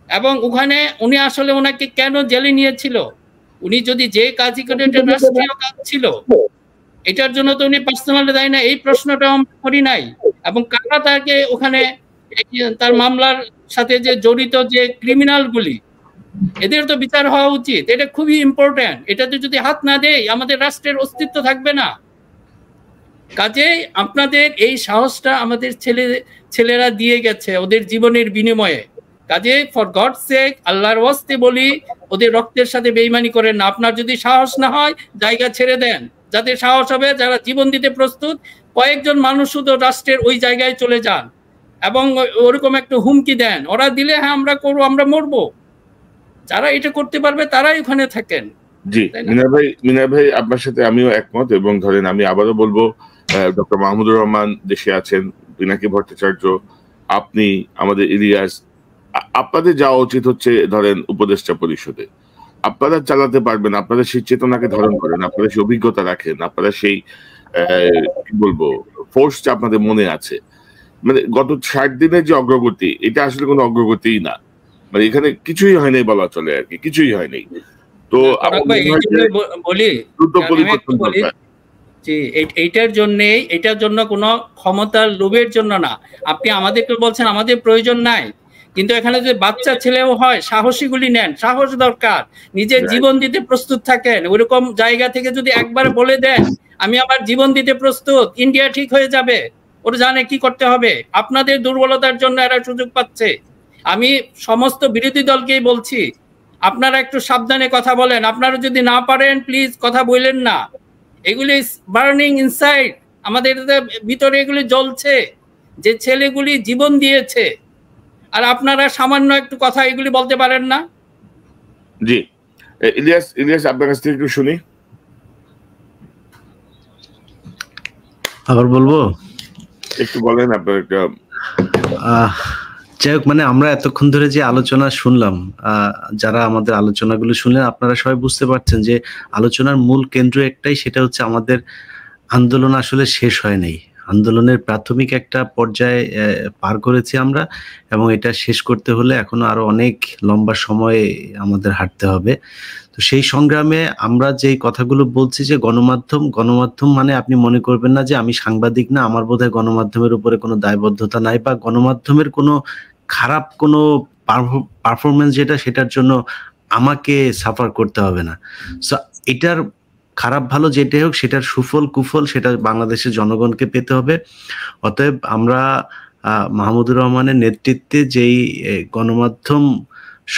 এবং ওখানে উনি আসলে ওনাকে কেন জেলে নিয়েছিল? উনি যদি যে কাজই করে এটা রাষ্ট্রীয় কাজ ছিল, এটার জন্য তো উনি পার্সোনালি দায়ী না, এই প্রশ্নটা আমরা করি নাই। এবং কারা তাকে ওখানে তার মামলার সাথে যে জড়িত যে ক্রিমিনালগুলি, এদের তো বিচার হওয়া উচিত। এটা খুবই ইম্পর্টেন্ট। এটাতে যদি হাত না দেয় আমাদের রাষ্ট্রের অস্তিত্ব থাকবে না। কাজেই আপনাদের এই সাহসটা আমাদের ছেলেরা দিয়ে গেছে ওদের জীবনের বিনিময়ে। কাজে ফর গড সেক আল্লাহর ওয়াস্তে বলি, ওদের রক্তের সাথে বেইমানি করেন না। আপনার যদি সাহস না হয় জায়গা ছেড়ে দেন। যাদের সাহস হবে, যারা জীবন দিতে প্রস্তুত, কয়েকজন মানুষ শুধু রাষ্ট্রের ওই জায়গায় চলে যান এবং ওরকম একটা হুমকি দেন। ওরা দিলে হ্যাঁ আমরা করবো, আমরা মরবো। যারা এটা করতে পারবে তারাই ওখানে থাকেন। জি মিনা ভাই আপনার সাথে আমিও একমত। এবং ধরেন আমি আবারও বলবো, ডক্টর মাহমুদুর রহমান দেশে আছেন, পিনাকি ভট্টাচার্য, আপনি, আমাদের ইলিয়াস, আপনাদের যাওয়া উচিত হচ্ছে ধরেন উপদেষ্টা পরিষদে। আপনারা চালাতে পারবেন, আপনারা সেই চেতনাকে ধারণ করেন, আপনারা সেই অভিজ্ঞতা রাখেন, আপনারা সেই কি বলবো ফোর্সটা আপনাদের মনে আছে। মানে গত 60 দিনের যে অগ্রগতি, এটা আসলে কোনো অগ্রগতিই না। মানে এখানে কিছুই হয়নি বলা চলে আর কি, কিছুই হয়নি। তো এইটার জন্য কোনো ক্ষমতার লোভের জন্য না। আপনি আমাদেরকে বলছেন আমাদের প্রয়োজন নাই, কিন্তু এখানে যদি বাচ্চা ছেলেও হয়, সাহসীগুলি নেন। সাহস দরকার, নিজের জীবন দিতে প্রস্তুত থাকেন। ওইরকম জায়গা থেকে যদি একবার বলে দেন আমি আমার জীবন দিতে প্রস্তুত, ইন্ডিয়া ঠিক হয়ে যাবে। ওরা জানে কি করতে হবে। আপনাদের দুর্বলতার জন্য এরা সুযোগ পাচ্ছে। আমি সমস্ত বিরোধী দলকেই বলছি, আপনারা একটু সাবধানে কথা বলেন। আপনারা যদি না পারেন প্লিজ কথা বললেন না। এগুলি বার্নিং ইনসাইড, আমাদের ভিতরে এগুলি জ্বলছে, যে ছেলেগুলি জীবন দিয়েছে, আর আপনারা সামান্য একটু কথা এগুলি বলতে পারেন না। জি ইলিয়াস আপনার কাছ থেকে একটু শুনি। আবার বলবো, একটু বলেন আপনার একটা। যাই হোক, মানে আমরা এতক্ষণ ধরে যে আলোচনা শুনলাম, যারা আমাদের আলোচনাগুলো শুনলেন, আপনারা সবাই বুঝতে পারছেন যে আলোচনার মূল কেন্দ্র একটাই, সেটা হচ্ছে আমাদের আন্দোলন আসলে শেষ হয় নাই। আন্দোলনের প্রাথমিক একটা পর্যায়ে পার করেছি আমরা, এবং এটা শেষ করতে হলে এখনো আরো অনেক লম্বা সময় আমাদের হাঁটতে হবে। তো সেই সংগ্রামে আমরা যেই কথাগুলো বলছি, যে গণমাধ্যম মানে আপনি মনে করবেন না যে আমি সাংবাদিক না, আমার বোধহয় গণমাধ্যমের উপরে কোনো দায়বদ্ধতা নাই, বা গণমাধ্যমের কোনো খারাপ কোনো পারফরমেন্স যেটা, সেটার জন্য আমাকে সাফার করতে হবে না। সো এটার খারাপ ভালো যেটাই হোক, সেটার সুফল কুফল সেটা বাংলাদেশের জনগণকে পেতে হবে। অতএব আমরা মাহমুদুর রহমানের নেতৃত্বে যেই গণমাধ্যম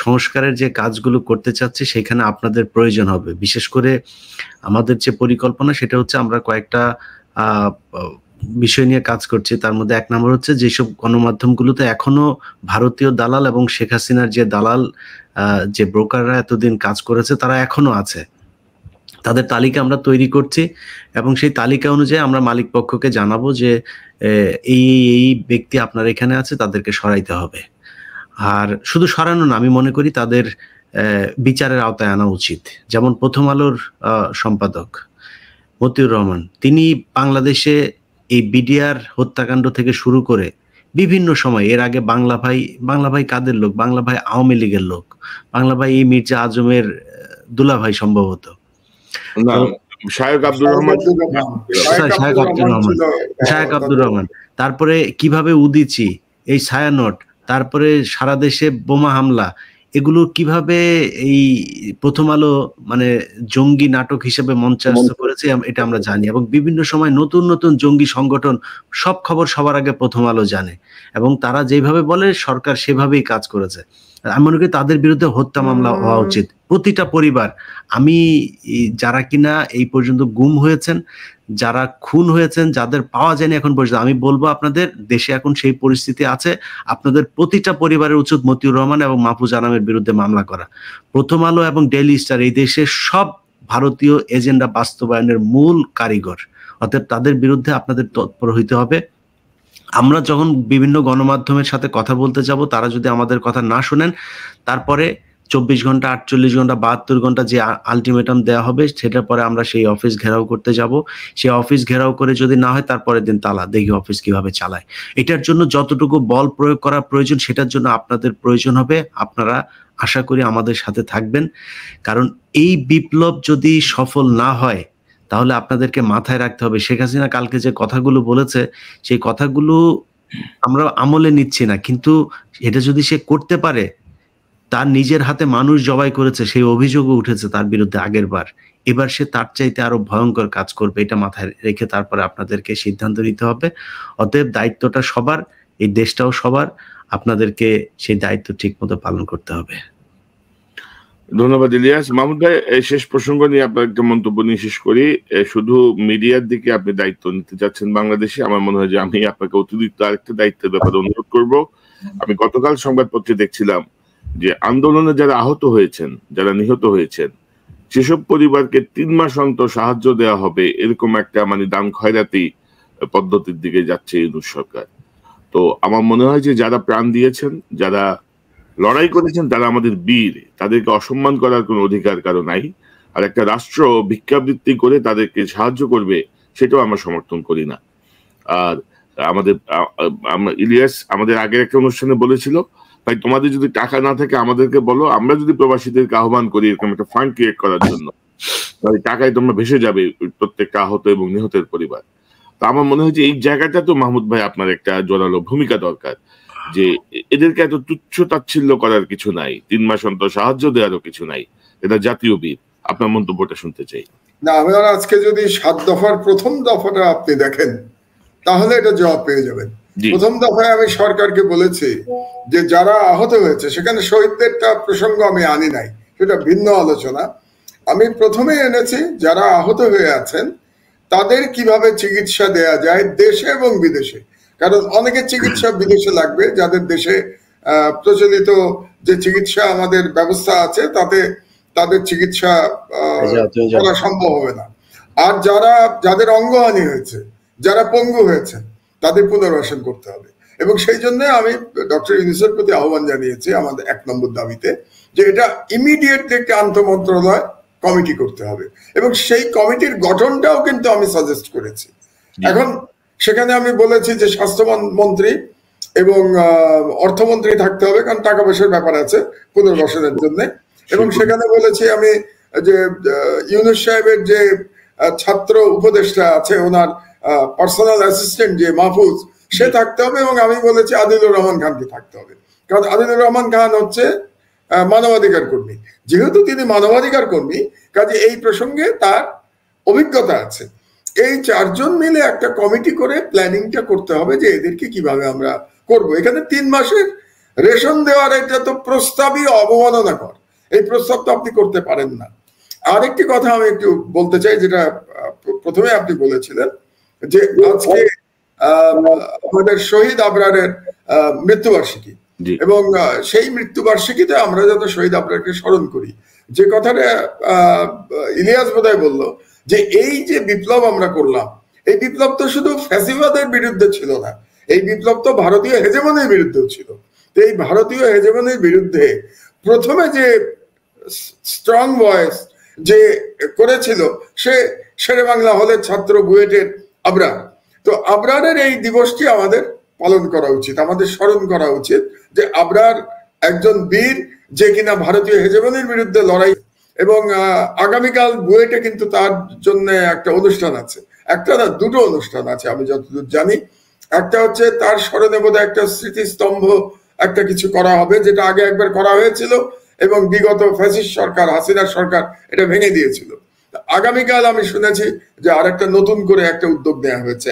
সংস্কারের যে কাজগুলো করতে চাচ্ছি, সেখানে আপনাদের প্রয়োজন হবে। বিশেষ করে আমাদের যে পরিকল্পনা, সেটা হচ্ছে আমরা কয়েকটা বিষয় নিয়ে কাজ করছি। তার মধ্যে 1 নম্বর হচ্ছে, যেসব গণমাধ্যমগুলোতে এখনো ভারতীয় দালাল এবং শেখ হাসিনার যে দালাল, যে ব্রোকাররা এতদিন কাজ করেছে, তারা এখনো আছে। তাদের তালিকা আমরা তৈরি করছি, এবং সেই তালিকা অনুযায়ী আমরা মালিক পক্ষকে জানাবো যে এই ব্যক্তি আপনার এখানে আছে, তাদেরকে সরাইতে হবে। আর শুধু সরানো না, আমি মনে করি তাদের বিচারের আওতায় আনা উচিত। যেমন প্রথম আলোর সম্পাদক মতিউর রহমান, তিনি বাংলাদেশে এই বিডিআর হত্যাকাণ্ড থেকে শুরু করে বিভিন্ন সময়, এর আগে বাংলা ভাই কাদের লোক? বাংলা ভাই আওয়ামী লীগের লোক, বাংলা ভাই এই মির্জা আজমের দুলা ভাই সম্ভবত, শায়েক আব্দুর রহমান, শায়েক আব্দুর রহমান, তারপরে কিভাবে উদিচি, এই ছায়ানট, তারপরে সারা দেশে বোমা হামলা, এগুলো কিভাবে এই প্রথম আলো মানে জঙ্গি নাটক হিসেবে মঞ্চায়িত করেছে এটা আমরা জানি, এবং বিভিন্ন সময় নতুন নতুন জঙ্গি সংগঠন, সব খবর সবার আগে প্রথম আলো জানে, এবং তারা যেভাবে বলে সরকার সেভাবেই কাজ করেছে। আমি মনে করি তাদের বিরুদ্ধে হত্যা মামলা হওয়া উচিত। প্রতিটা পরিবার, আমি যারা কিনা এই পর্যন্ত গুম হয়েছেন, যারা খুন হয়েছেন, যাদের পাওয়া যায়নি এখন পর্যন্ত, আমি বলবো আপনাদের দেশে এখন সেই পরিস্থিতি আছে, আপনাদের প্রতিটা পরিবারের উচিত মতিউর রহমান এবং মাহফুজ আনামের বিরুদ্ধে মামলা করা। প্রথম আলো এবং ডেইলি স্টার এই দেশের সব ভারতীয় এজেন্ডা বাস্তবায়নের মূল কারিগর, অতএব তাদের বিরুদ্ধে আপনাদের তৎপর হইতে হবে। আমরা যখন বিভিন্ন গণমাধ্যমের সাথে কথা বলতে যাব, তারা যদি আমাদের কথা না শোনেন, তারপরে 24 ঘন্টা, 48 ঘন্টা, 72 ঘন্টা যে আলটিমেটাম দেওয়া হবে, সেটার পরে আমরা সেই অফিস ঘেরাও করতে যাব। সেই অফিস ঘেরাও করে যদি না হয়, তারপরের দিন তালা, দেখি অফিস কিভাবে চালায়। এটার জন্য যতটুকু বল প্রয়োগ করা প্রয়োজন, সেটার জন্য আপনাদের প্রয়োজন হবে। আপনারা আশা করি আমাদের সাথে থাকবেন, কারণ এই বিপ্লব যদি সফল না হয়, তাহলে আপনাদেরকে মাথায় রাখতে হবে, শেখ হাসিনা কালকে যে কথাগুলো বলেছে, সেই কথাগুলো আমরা আমলে নিচ্ছি না, কিন্তু এটা যদি সে করতে পারে, তার নিজের হাতে মানুষ জবাই করেছে, সেই অভিযোগও উঠেছে তার বিরুদ্ধে আগের বার, এবার সে তার চাইতে আরো ভয়ঙ্কর কাজ করবে। এটা মাথায় রেখে তারপরে আপনাদেরকে সিদ্ধান্ত নিতে হবে। অতএব দায়িত্বটা সবার, এই দেশটাও সবার, আপনাদেরকে সেই দায়িত্ব ঠিক মতো পালন করতে হবে। ধন্যবাদ ইলিয়াস। মাহমুদ ভাই, এই শেষ প্রসঙ্গ নিয়ে আপনার একটা মন্তব্য নিয়ে শেষ করি। শুধু মিডিয়ার দিকে আপনি দায়িত্ব নিতে যাচ্ছেন বাংলাদেশে, আমার মনে হয় যে আমি আপনাকে অতিরিক্ত আরেকটা দায়িত্বের ব্যাপারে অনুরোধ করব। আমি গতকাল সংবাদপত্রে দেখছিলাম যে আন্দোলনে যারা আহত হয়েছেন, যারা নিহত হয়েছেন, সেসব পরিবারকে 3 মাস অন্তর সাহায্য দেওয়া হবে, এরকম একটা মানে দান খয়রাতি পদ্ধতির দিকে যাচ্ছে ইউনূস সরকার। তো আমার মনে হয় যে যারা প্রাণ দিয়েছেন, যারা লড়াই করেছেন, তারা আমাদের বীর, তাদেরকে অসম্মান করার কোনো অধিকার কারো নাই। আর একটা রাষ্ট্র ভিক্ষাবৃত্তি করে তাদেরকে সাহায্য করবে, সেটাও আমরা সমর্থন করি না। আর আমাদের ইলিয়াস আমাদের আগের একটা অনুষ্ঠানে বলেছিল, ভাই তোমাদের যদি টাকা না থাকে আমাদেরকে বলো, আমরা যদি প্রবাসীদেরকে আহ্বান করি এরকম একটা ফান্ড ক্রিয়েট করার জন্য, তাহলে টাকায় তোমরা ভেসে যাবে প্রত্যেকটা আহত এবং নিহতের পরিবার। তা আমার মনে হয় যে এই জায়গাটা তো মাহমুদ ভাই আপনার একটা জোরালো ভূমিকা দরকার, যে এদেরকে এত তুচ্ছ তাচ্ছিল্য করার কিছু নাই, 3 মাস অন্তর সাহায্য দেওয়ারও কিছু নাই, এটা জাতীয় বীর। আপনার মন্তব্যটা শুনতে চাই। না, আমি আজকে যদি 7 দফার প্রথম দফাটা আপনি দেখেন, তাহলে এটা জবাব পেয়ে যাবেন। প্রথম দফায় আমি সরকারকে বলেছি যে যারা আহত হয়েছে, সেখানে শহীদদেরটা প্রসঙ্গ আমি আনি নাই, সেটা ভিন্ন আলোচনা। আমি প্রথমে এনেছি যারা আহত হয়ে আছেন তাদের কিভাবে চিকিৎসা দেয়া যায় দেশে এবং বিদেশে, কারণ অনেকের চিকিৎসা বিদেশে লাগবে, যাদের দেশে প্রচলিত যে চিকিৎসা আমাদের ব্যবস্থা আছে তাতে তাদের চিকিৎসা করা সম্ভব হবে না। আর যাদের অঙ্গহানি হয়েছে, যারা পঙ্গু হয়েছে, তাদের পুনর্বাসন করতে হবে। এবং সেই জন্য আমি ডক্টর ইউনূসের প্রতি আহ্বান জানিয়েছি আমাদের 1 নম্বর দাবিতে, যে এটা ইমিডিয়েটলি একটা আন্তঃমন্ত্রণালয় কমিটি করতে হবে, এবং সেই কমিটির গঠনটাও কিন্তু আমি সাজেস্ট করেছি। এখন সেখানে আমি বলেছি যে স্বাস্থ্যমন্ত্রী এবং অর্থমন্ত্রী থাকতে হবে, কারণ টাকা পয়সার ব্যাপার আছে পুনর্বাসনের জন্য। এবং সেখানে বলেছি আমি যে ইউনূস সাহেবের যে ছাত্র উপদেষ্টা আছে, ওনার পার্সোনাল অ্যাসিস্ট্যান্ট যে মাহফুজ, সে থাকতে হবে। এবং আমি বলেছি আদিলুর রহমান খানকে থাকতে হবে, কারণ আদিলুর রহমান খান হচ্ছে মানবাধিকার কর্মী। যেহেতু তিনি মানবাধিকার কর্মী, কাজে এই প্রসঙ্গে তার অভিজ্ঞতা আছে। এই 4 জন মিলে একটা কমিটি করে প্ল্যানিংটা করতে হবে যে এদেরকে কিভাবে আমরা করব। এখানে 3 মাসের রেশন দেওয়ার এটা তো প্রস্তাবই অবমাননাকর, এই প্রস্তাব তো আপনি করতে পারেন না। আরেকটি কথা আমি একটু বলতে চাই, যেটা প্রথমে আপনি বলেছিলেন যে আজকে আমাদের শহীদ আবরারের মৃত্যুবার্ষিকী, এবং সেই মৃত্যুবার্ষিকীতে আমরা যাতে শহীদ আবরারকে স্মরণ করি। যে কথাটা ইলিয়াস বোধহয় বললো, যে এই যে বিপ্লব আমরা করলাম, এই বিপ্লব তো শুধু ফ্যাসিবাদের বিরুদ্ধে ছিল না, এই বিপ্লব তো ভারতীয় হেজেমনির বিরুদ্ধেও ছিল। তো এই ভারতীয় হেজেমনির বিরুদ্ধে প্রথমে যে স্ট্রং ভয়েস যে করেছিল, শেরে বাংলা হলের ছাত্র বুয়েটের আবরার। তো আবরারের এই দিবসটি আমাদের পালন করা উচিত, আমাদের স্মরণ করা উচিত যে আবরার একজন বীর যে কিনা ভারতীয় হেজেমনির বিরুদ্ধে লড়াই। এবং আগামীকাল বুয়েটে কিন্তু তার জন্য একটা অনুষ্ঠান আছে, একটা না দুটো অনুষ্ঠান আছে আমি যতদূর জানি। একটা হচ্ছে তার স্মরণে বোধহয় একটা স্মৃতিস্তম্ভ একটা কিছু করা হবে, যেটা আগে একবার করা হয়েছিল এবং বিগত ফ্যাসিস্ট সরকার হাসিনা সরকার এটা ভেঙে দিয়েছিল। আগামীকাল আমি শুনেছি যে আরেকটা নতুন করে একটা উদ্যোগ নেওয়া হয়েছে,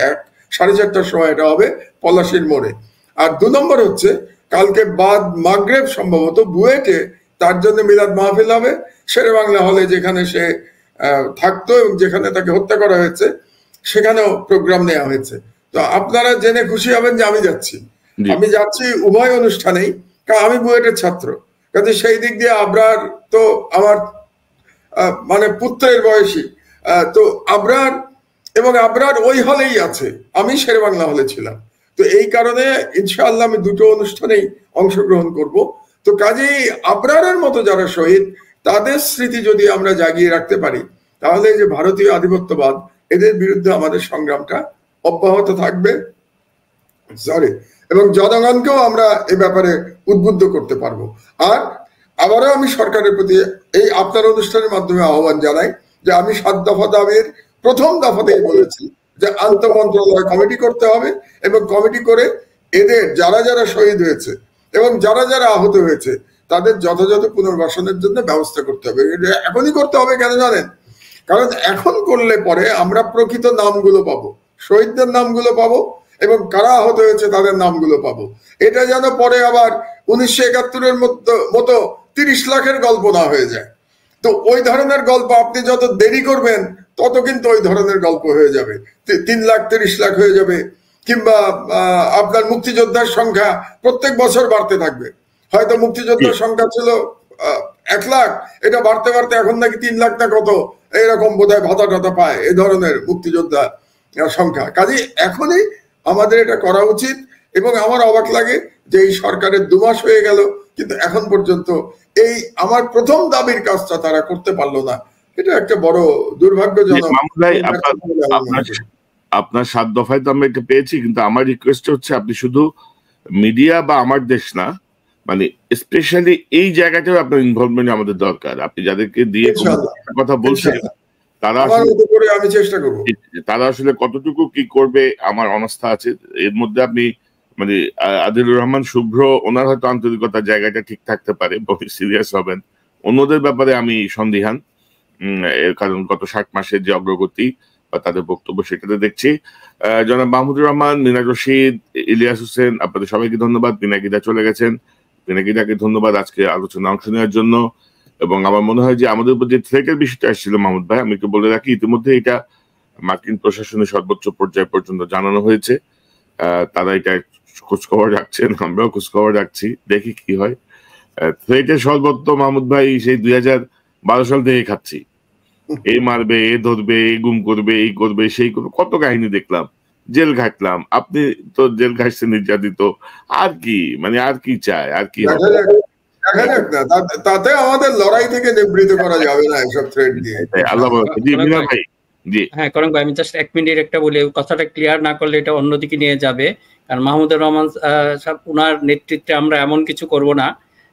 4:30টার সময় এটা হবে পলাশীর মোড়ে। আর 2 নম্বর হচ্ছে কালকে বাদ মাগরেব সম্ভবত বুয়েটে তার জন্য মিলাদ মাহফিল হবে শেরে বাংলা হলে, যেখানে সে থাকতো এবং যেখানে তাকে হত্যা করা হয়েছে সেখানেও প্রোগ্রাম নেওয়া হয়েছে। তো আপনারা জেনে খুশি হবেন যে আমি যাচ্ছি উভয় অনুষ্ঠানেই, কারণ আমি বুয়েটের ছাত্র, কাজে সেই দিক দিয়ে আবরার তো আমার মানে পুত্রের বয়সী। তো আবরার এবং আবরার ওই হলেই আছে, আমি শেরে বাংলা হলে ছিলাম। তো এই কারণে ইনশাআল্লাহ আমি দুটো অনুষ্ঠানেই অংশগ্রহণ করব। তো কাজেই আবরারের মতো যারা শহীদ তাদের স্মৃতি যদি আমরা জাগিয়ে রাখতে পারি, তাহলে যে ভারতীয় আধিপত্যবাদ এদের বিরুদ্ধে আমাদের সংগ্রামটা অব্যাহত থাকবে, এবং জনগণকেও আমরা এ ব্যাপারে উদ্বুদ্ধ করতে পারবো। আর আবারও আমি সরকারের প্রতি এই আপনার অনুষ্ঠানের মাধ্যমে আহ্বান জানাই যে আমি 7 দফা দাবির প্রথম দফাতেই বলেছি যে আন্তঃমন্ত্রণালয় কমিটি করতে হবে, এবং কমিটি করে এদের যারা যারা শহীদ হয়েছে এবং যারা যারা আহত হয়েছে তাদের যথাযথ পুনর্বাসনের জন্য ব্যবস্থা করতে হবে। এখনই করতে হবে, কেন জানেন? কারণ এখন করলে পরে আমরা প্রকৃত নামগুলো পাবো, শহীদদের নামগুলো পাবো এবং কারা আহত হয়েছে তাদের নামগুলো পাবো। এটা যেন পরে আবার 1971-এর মতো 30 লাখের গল্প না হয়ে যায়। তো ওই ধরনের গল্প আপনি যত দেরি করবেন তত কিন্তু ওই ধরনের গল্প হয়ে যাবে, 3 লাখ 30 লাখ হয়ে যাবে, কিংবা আপনার মুক্তিযোদ্ধার সংখ্যা প্রত্যেক বছর বাড়তে থাকবে। হয়তো মুক্তিযোদ্ধার সংখ্যা ছিল 1 লাখ, এটা বাড়তে বাড়তে এখন নাকি 3 লাখ না কত এরকম বোধহয় ভাতা টাতা পায় এই ধরনের মুক্তিযোদ্ধা সংখ্যা। কাজে এখনই আমাদের এটা করা উচিত। এবং আমার অবাক লাগে যে এই সরকারের 2 মাস হয়ে গেল কিন্তু এখন পর্যন্ত এই আমার প্রথম দাবির কাজটা তারা করতে পারলো না। এটা একটা বড় দুর্ভাগ্যজনক। আপনার 7 দফায় তো আমরা এটা পেয়েছি, কিন্তু আমার রিকোয়েস্ট হচ্ছে আপনি শুধু মিডিয়া বা আমার দেশ না, মানে স্পেশালি এই জায়গাটাও আপনার ইনভলভমেন্ট আমাদের দরকার। আপনি যাদেরকে দিয়ে কথা বলছেন তারা আমি চেষ্টা করব, তারা আসলে কতটুকু কি করবে আমার অনাস্থা আছে। এর মধ্যে আপনি মানে আদিলুর রহমান শুভ্র ওনার হয়তো আন্তরিকতার জায়গাটা ঠিক থাকতে পারে, সিরিয়াস হবেন। অন্যদের ব্যাপারে আমি সন্দিহান, কারণ গত 60 মাসের যে অগ্রগতি বা তাদের বক্তব্য সেটাতে দেখছি। জনাব মাহমুদুর রহমান, মিনার রশিদ, ইলিয়াস হোসেন, আপনাদের সবাইকে ধন্যবাদ। পিনাকিদা চলে গেছেন, পিনাকিদাকে ধন্যবাদ আজকে আলোচনা অংশ নেওয়ার জন্য। এবং আমার মনে হয় যে আমাদের উপর যে থ্রেটের বিষয়টা আসছিল মাহমুদ ভাই, আমি একটু বলে রাখি, ইতিমধ্যে এটা মার্কিন প্রশাসনের সর্বোচ্চ পর্যায় পর্যন্ত জানানো হয়েছে। তারা এটা খোঁজখবর রাখছেন, আমরাও খোঁজখবর রাখছি, দেখি কি হয়। থ্রেটের সর্বত্র মাহমুদ ভাই সেই 2012 সাল থেকে খাচ্ছি, এ মারবে, এ ধরবে, এ গুম করবে, এই করবে, সেই করবে, কত কাহিনী দেখলাম, জেল ঘাটলাম। আপনি তো জেল ঘাটছেন, নির্যাতিত, আর কি মানে আর কি চায়, আর কি তাতে আমাদের লড়াই থেকে নিবৃত্ত করা যাবে না এসব থ্রেট দিয়ে। আল্লাহ ভাই। হ্যাঁ করণ ভাই, আমি জাস্ট 1 মিনিট একটা বলি, কথাটা ক্লিয়ার না করলে এটা অন্যদিকে নিয়ে যাবে। কারণ মাহমুদুর রহমান উনার নেতৃত্বে আমরা এমন কিছু করব না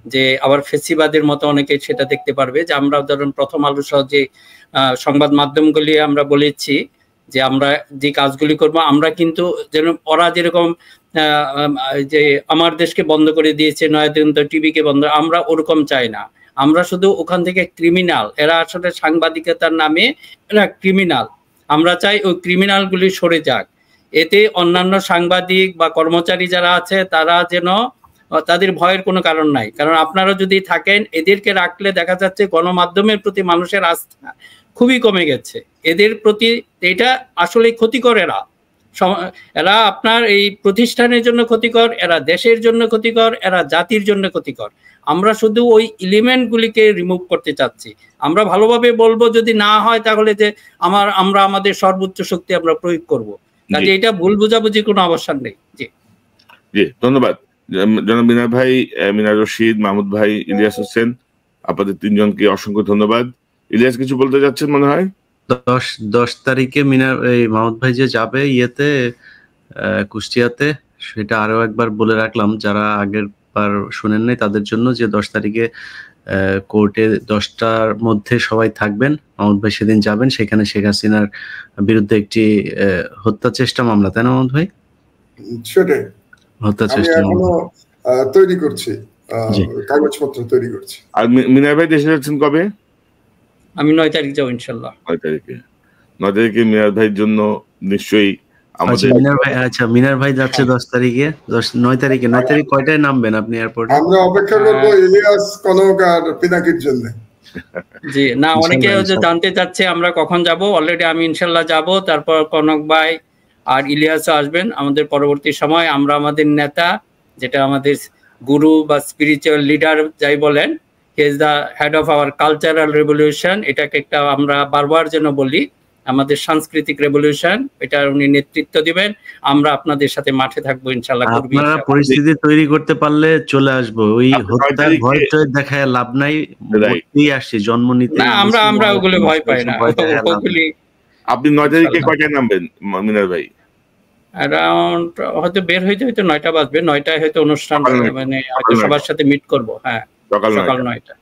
যে আবার ফেসিবাদের মতো অনেকে সেটা দেখতে পারবে। যে আমরা ধরুন প্রথম আলো সহ যে সংবাদ মাধ্যমগুলি আমরা বলেছি যে আমরা যে কাজগুলি করব, আমরা কিন্তু যেন ওরা যেরকম যে আমার দেশকে বন্ধ করে দিয়েছে, নয়াদিগন্ত টিভিকে বন্ধ, আমরা ওরকম চাই না। আমরা শুধু ওখান থেকে ক্রিমিনাল, এরা আসলে সাংবাদিকতার নামে এরা ক্রিমিনাল, আমরা চাই ওই ক্রিমিনালগুলি সরে যাক। এতে অন্যান্য সাংবাদিক বা কর্মচারী যারা আছে তারা যেন তাদের ভয়ের কোনো কারণ নাই। কারণ আপনারা যদি থাকেন, এদেরকে রাখলে দেখা যাচ্ছে গণমাধ্যমের প্রতি মানুষের আস্থা খুবই কমে গেছে। এদের প্রতি এটা আসলে ক্ষতিকর, এরা আপনার এই প্রতিষ্ঠানের জন্য ক্ষতিকর, এরা দেশের জন্য ক্ষতিকর, এরা জাতির জন্য ক্ষতিকর। আমরা শুধু ওই এলিমেন্টগুলিকে রিমুভ করতে চাচ্ছি। আমরা ভালোভাবে বলবো, যদি না হয় তাহলে যে আমরা আমাদের সর্বোচ্চ শক্তি আমরা প্রয়োগ করব। কাজে এটা ভুল বোঝাবুঝি কোনো অবস্থান নেই। জি জি, ধন্যবাদ জনাব মিনার ভাই, মিনার রশিদ, মাহমুদ ভাই, ইলিয়াস হোসেন, আপনাদের 3 জনকে অসংখ্য ধন্যবাদ। ইলিয়াস কিছু বলতে যাচ্ছেন মনে হয়? 10 তারিখে মাহমুদ ভাই যে যাবে ইয়েতে কুষ্টিয়াতে, সেটা আরো একবার বলে রাখলাম যারা আগের বার শুনেন নাই তাদের জন্য, যে 10 তারিখে কোর্টে 10টার মধ্যে সবাই থাকবেন। মাহমুদ ভাই সেদিন যাবেন, সেখানে শেখ হাসিনার বিরুদ্ধে একটি হত্যা চেষ্টা মামলা, তাই না মাহমুদ ভাই? সেটাই হত্যা আমি চেষ্টা এখনো তৈরি করছি, কাগজপত্র তৈরি করছি। আর মিনার ভাই দেশে যাচ্ছেন কবে? আমি 9 তারিখ যাবো ইনশাল্লাহ। 9 তারিখে। 9 তারিখে মিনার ভাইয়ের জন্য নিশ্চয়ই আমাদের মিনার ভাই যাচ্ছে 10 তারিখে, 9 তারিখে। 9 তারিখ কয়টায় নামবেন আপনি এয়ারপোর্টে? আমরা অপেক্ষা করবো ইলিয়াস, কনক আর পিনাকির জন্য। জি না, অনেকে জানতে চাচ্ছে আমরা কখন যাব। অলরেডি আমি ইনশাল্লাহ যাব, তারপর কনক ভাই আর ইলিয়াসও আসবেন আমাদের পরবর্তী সময়। আমরা আমাদের নেতা, যেটা আমাদের গুরু বা স্পিরিচুয়াল লিডার যাই বলেন, he is the head of our cultural revolution, এটাকে একটা আমরা বারবার যেন বলি আমাদের সাংস্কৃতিক রেভলিউশন, এটা উনি নেতৃত্ব দিবেন। আমরা আপনাদের সাথে মাঠে থাকবো ইনশাল্লাহ। আপনারা পরিস্থিতি তৈরি করতে পারলে চলে আসবো, ওই হত্যার ভয় টয় দেখায় লাভ নাই, আসছি জন্ম নিতে। না, আমরা ওগুলো ভয় পাই না। আপনি 9 তারিখে কয়টায় নামবেন মিনার ভাই? অ্যারাউন্ড হয়তো বের হইতে হয়তো 9টা বাজবে। 9টায় হয়তো অনুষ্ঠান, মানে হয়তো সবার সাথে মিট করব। হ্যাঁ, সকাল 9টা।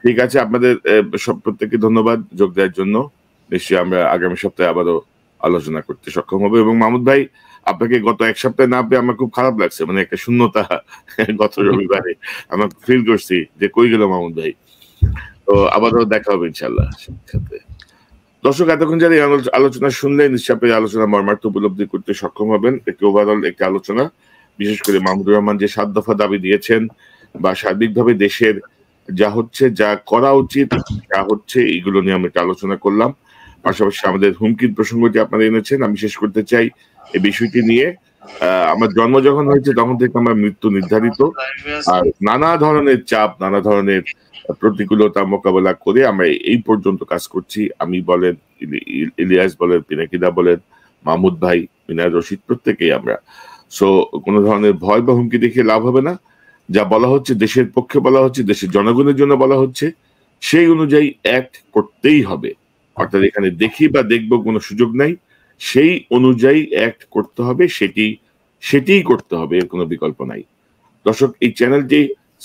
ঠিক আছে, আপনাদের সব প্রত্যেককে ধন্যবাদ যোগ দেওয়ার জন্য। নিশ্চয়ই আমরা আগামী সপ্তাহে আবারও আলোচনা করতে সক্ষম হবে। এবং মাহমুদ ভাই, আপনাকে গত এক সপ্তাহে না পেয়ে আমার খুব খারাপ লাগছে, মানে একটা শূন্যতা গত রবিবারে আমরা ফিল করছি যে কই গেল মাহমুদ ভাই। তো আবারও দেখা হবে ইনশাল্লাহ সাথে। দর্শক, এতক্ষণ যারা আলোচনা শুনলেন নিশ্চয়ই আপনি আলোচনা মর্মার্থ উপলব্ধি করতে সক্ষম হবেন। একটি ওভারঅল একটি আলোচনা, বিশেষ করে মাহমুদুর রহমান যে 7 দফা দাবি দিয়েছেন বা সার্বিকভাবে দেশের যা হচ্ছে, যা করা উচিত, যা হচ্ছে, এইগুলো নিয়ে আমরা একটা আলোচনা করলাম। পাশাপাশি আমাদের হুমকির প্রসঙ্গটি আপনারা এনেছেন। আমি শেষ করতে চাই এই বিষয়টি নিয়ে, আমার জন্ম যখন হয়েছে তখন থেকে আমার মৃত্যু নির্ধারিত, আর নানা ধরনের চাপ, নানা ধরনের প্রতিকূলতা মোকাবেলা করে আমরা এই পর্যন্ত কাজ করছি। আমি বলেন, ইলিয়াস বলেন, পিনাকিদা বলেন, মাহমুদ ভাই, মিনার রশিদ, প্রত্যেকেই আমরা। সো কোনো ধরনের ভয় বা হুমকি দেখে লাভ হবে না। যা বলা হচ্ছে দেশের পক্ষে বলা হচ্ছে, দেশের জনগণের জন্য বলা হচ্ছে, সেই অনুযায়ী অ্যাক্ট করতেই হবে। অর্থাৎ এখানে দেখি বা দেখবো কোনো সুযোগ নাই, সেই অনুযায়ী অ্যাক্ট করতে হবে, সেটিই করতে হবে, এর কোনো বিকল্প নাই। দর্শক, এই চ্যানেলটি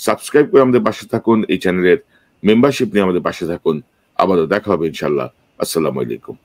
সাবস্ক্রাইব করে আমাদের পাশে থাকুন, এই চ্যানেলের মেম্বারশিপ নিয়ে আমাদের পাশে থাকুন। আবারও দেখা হবে ইনশাল্লাহ। আসসালামু আলাইকুম।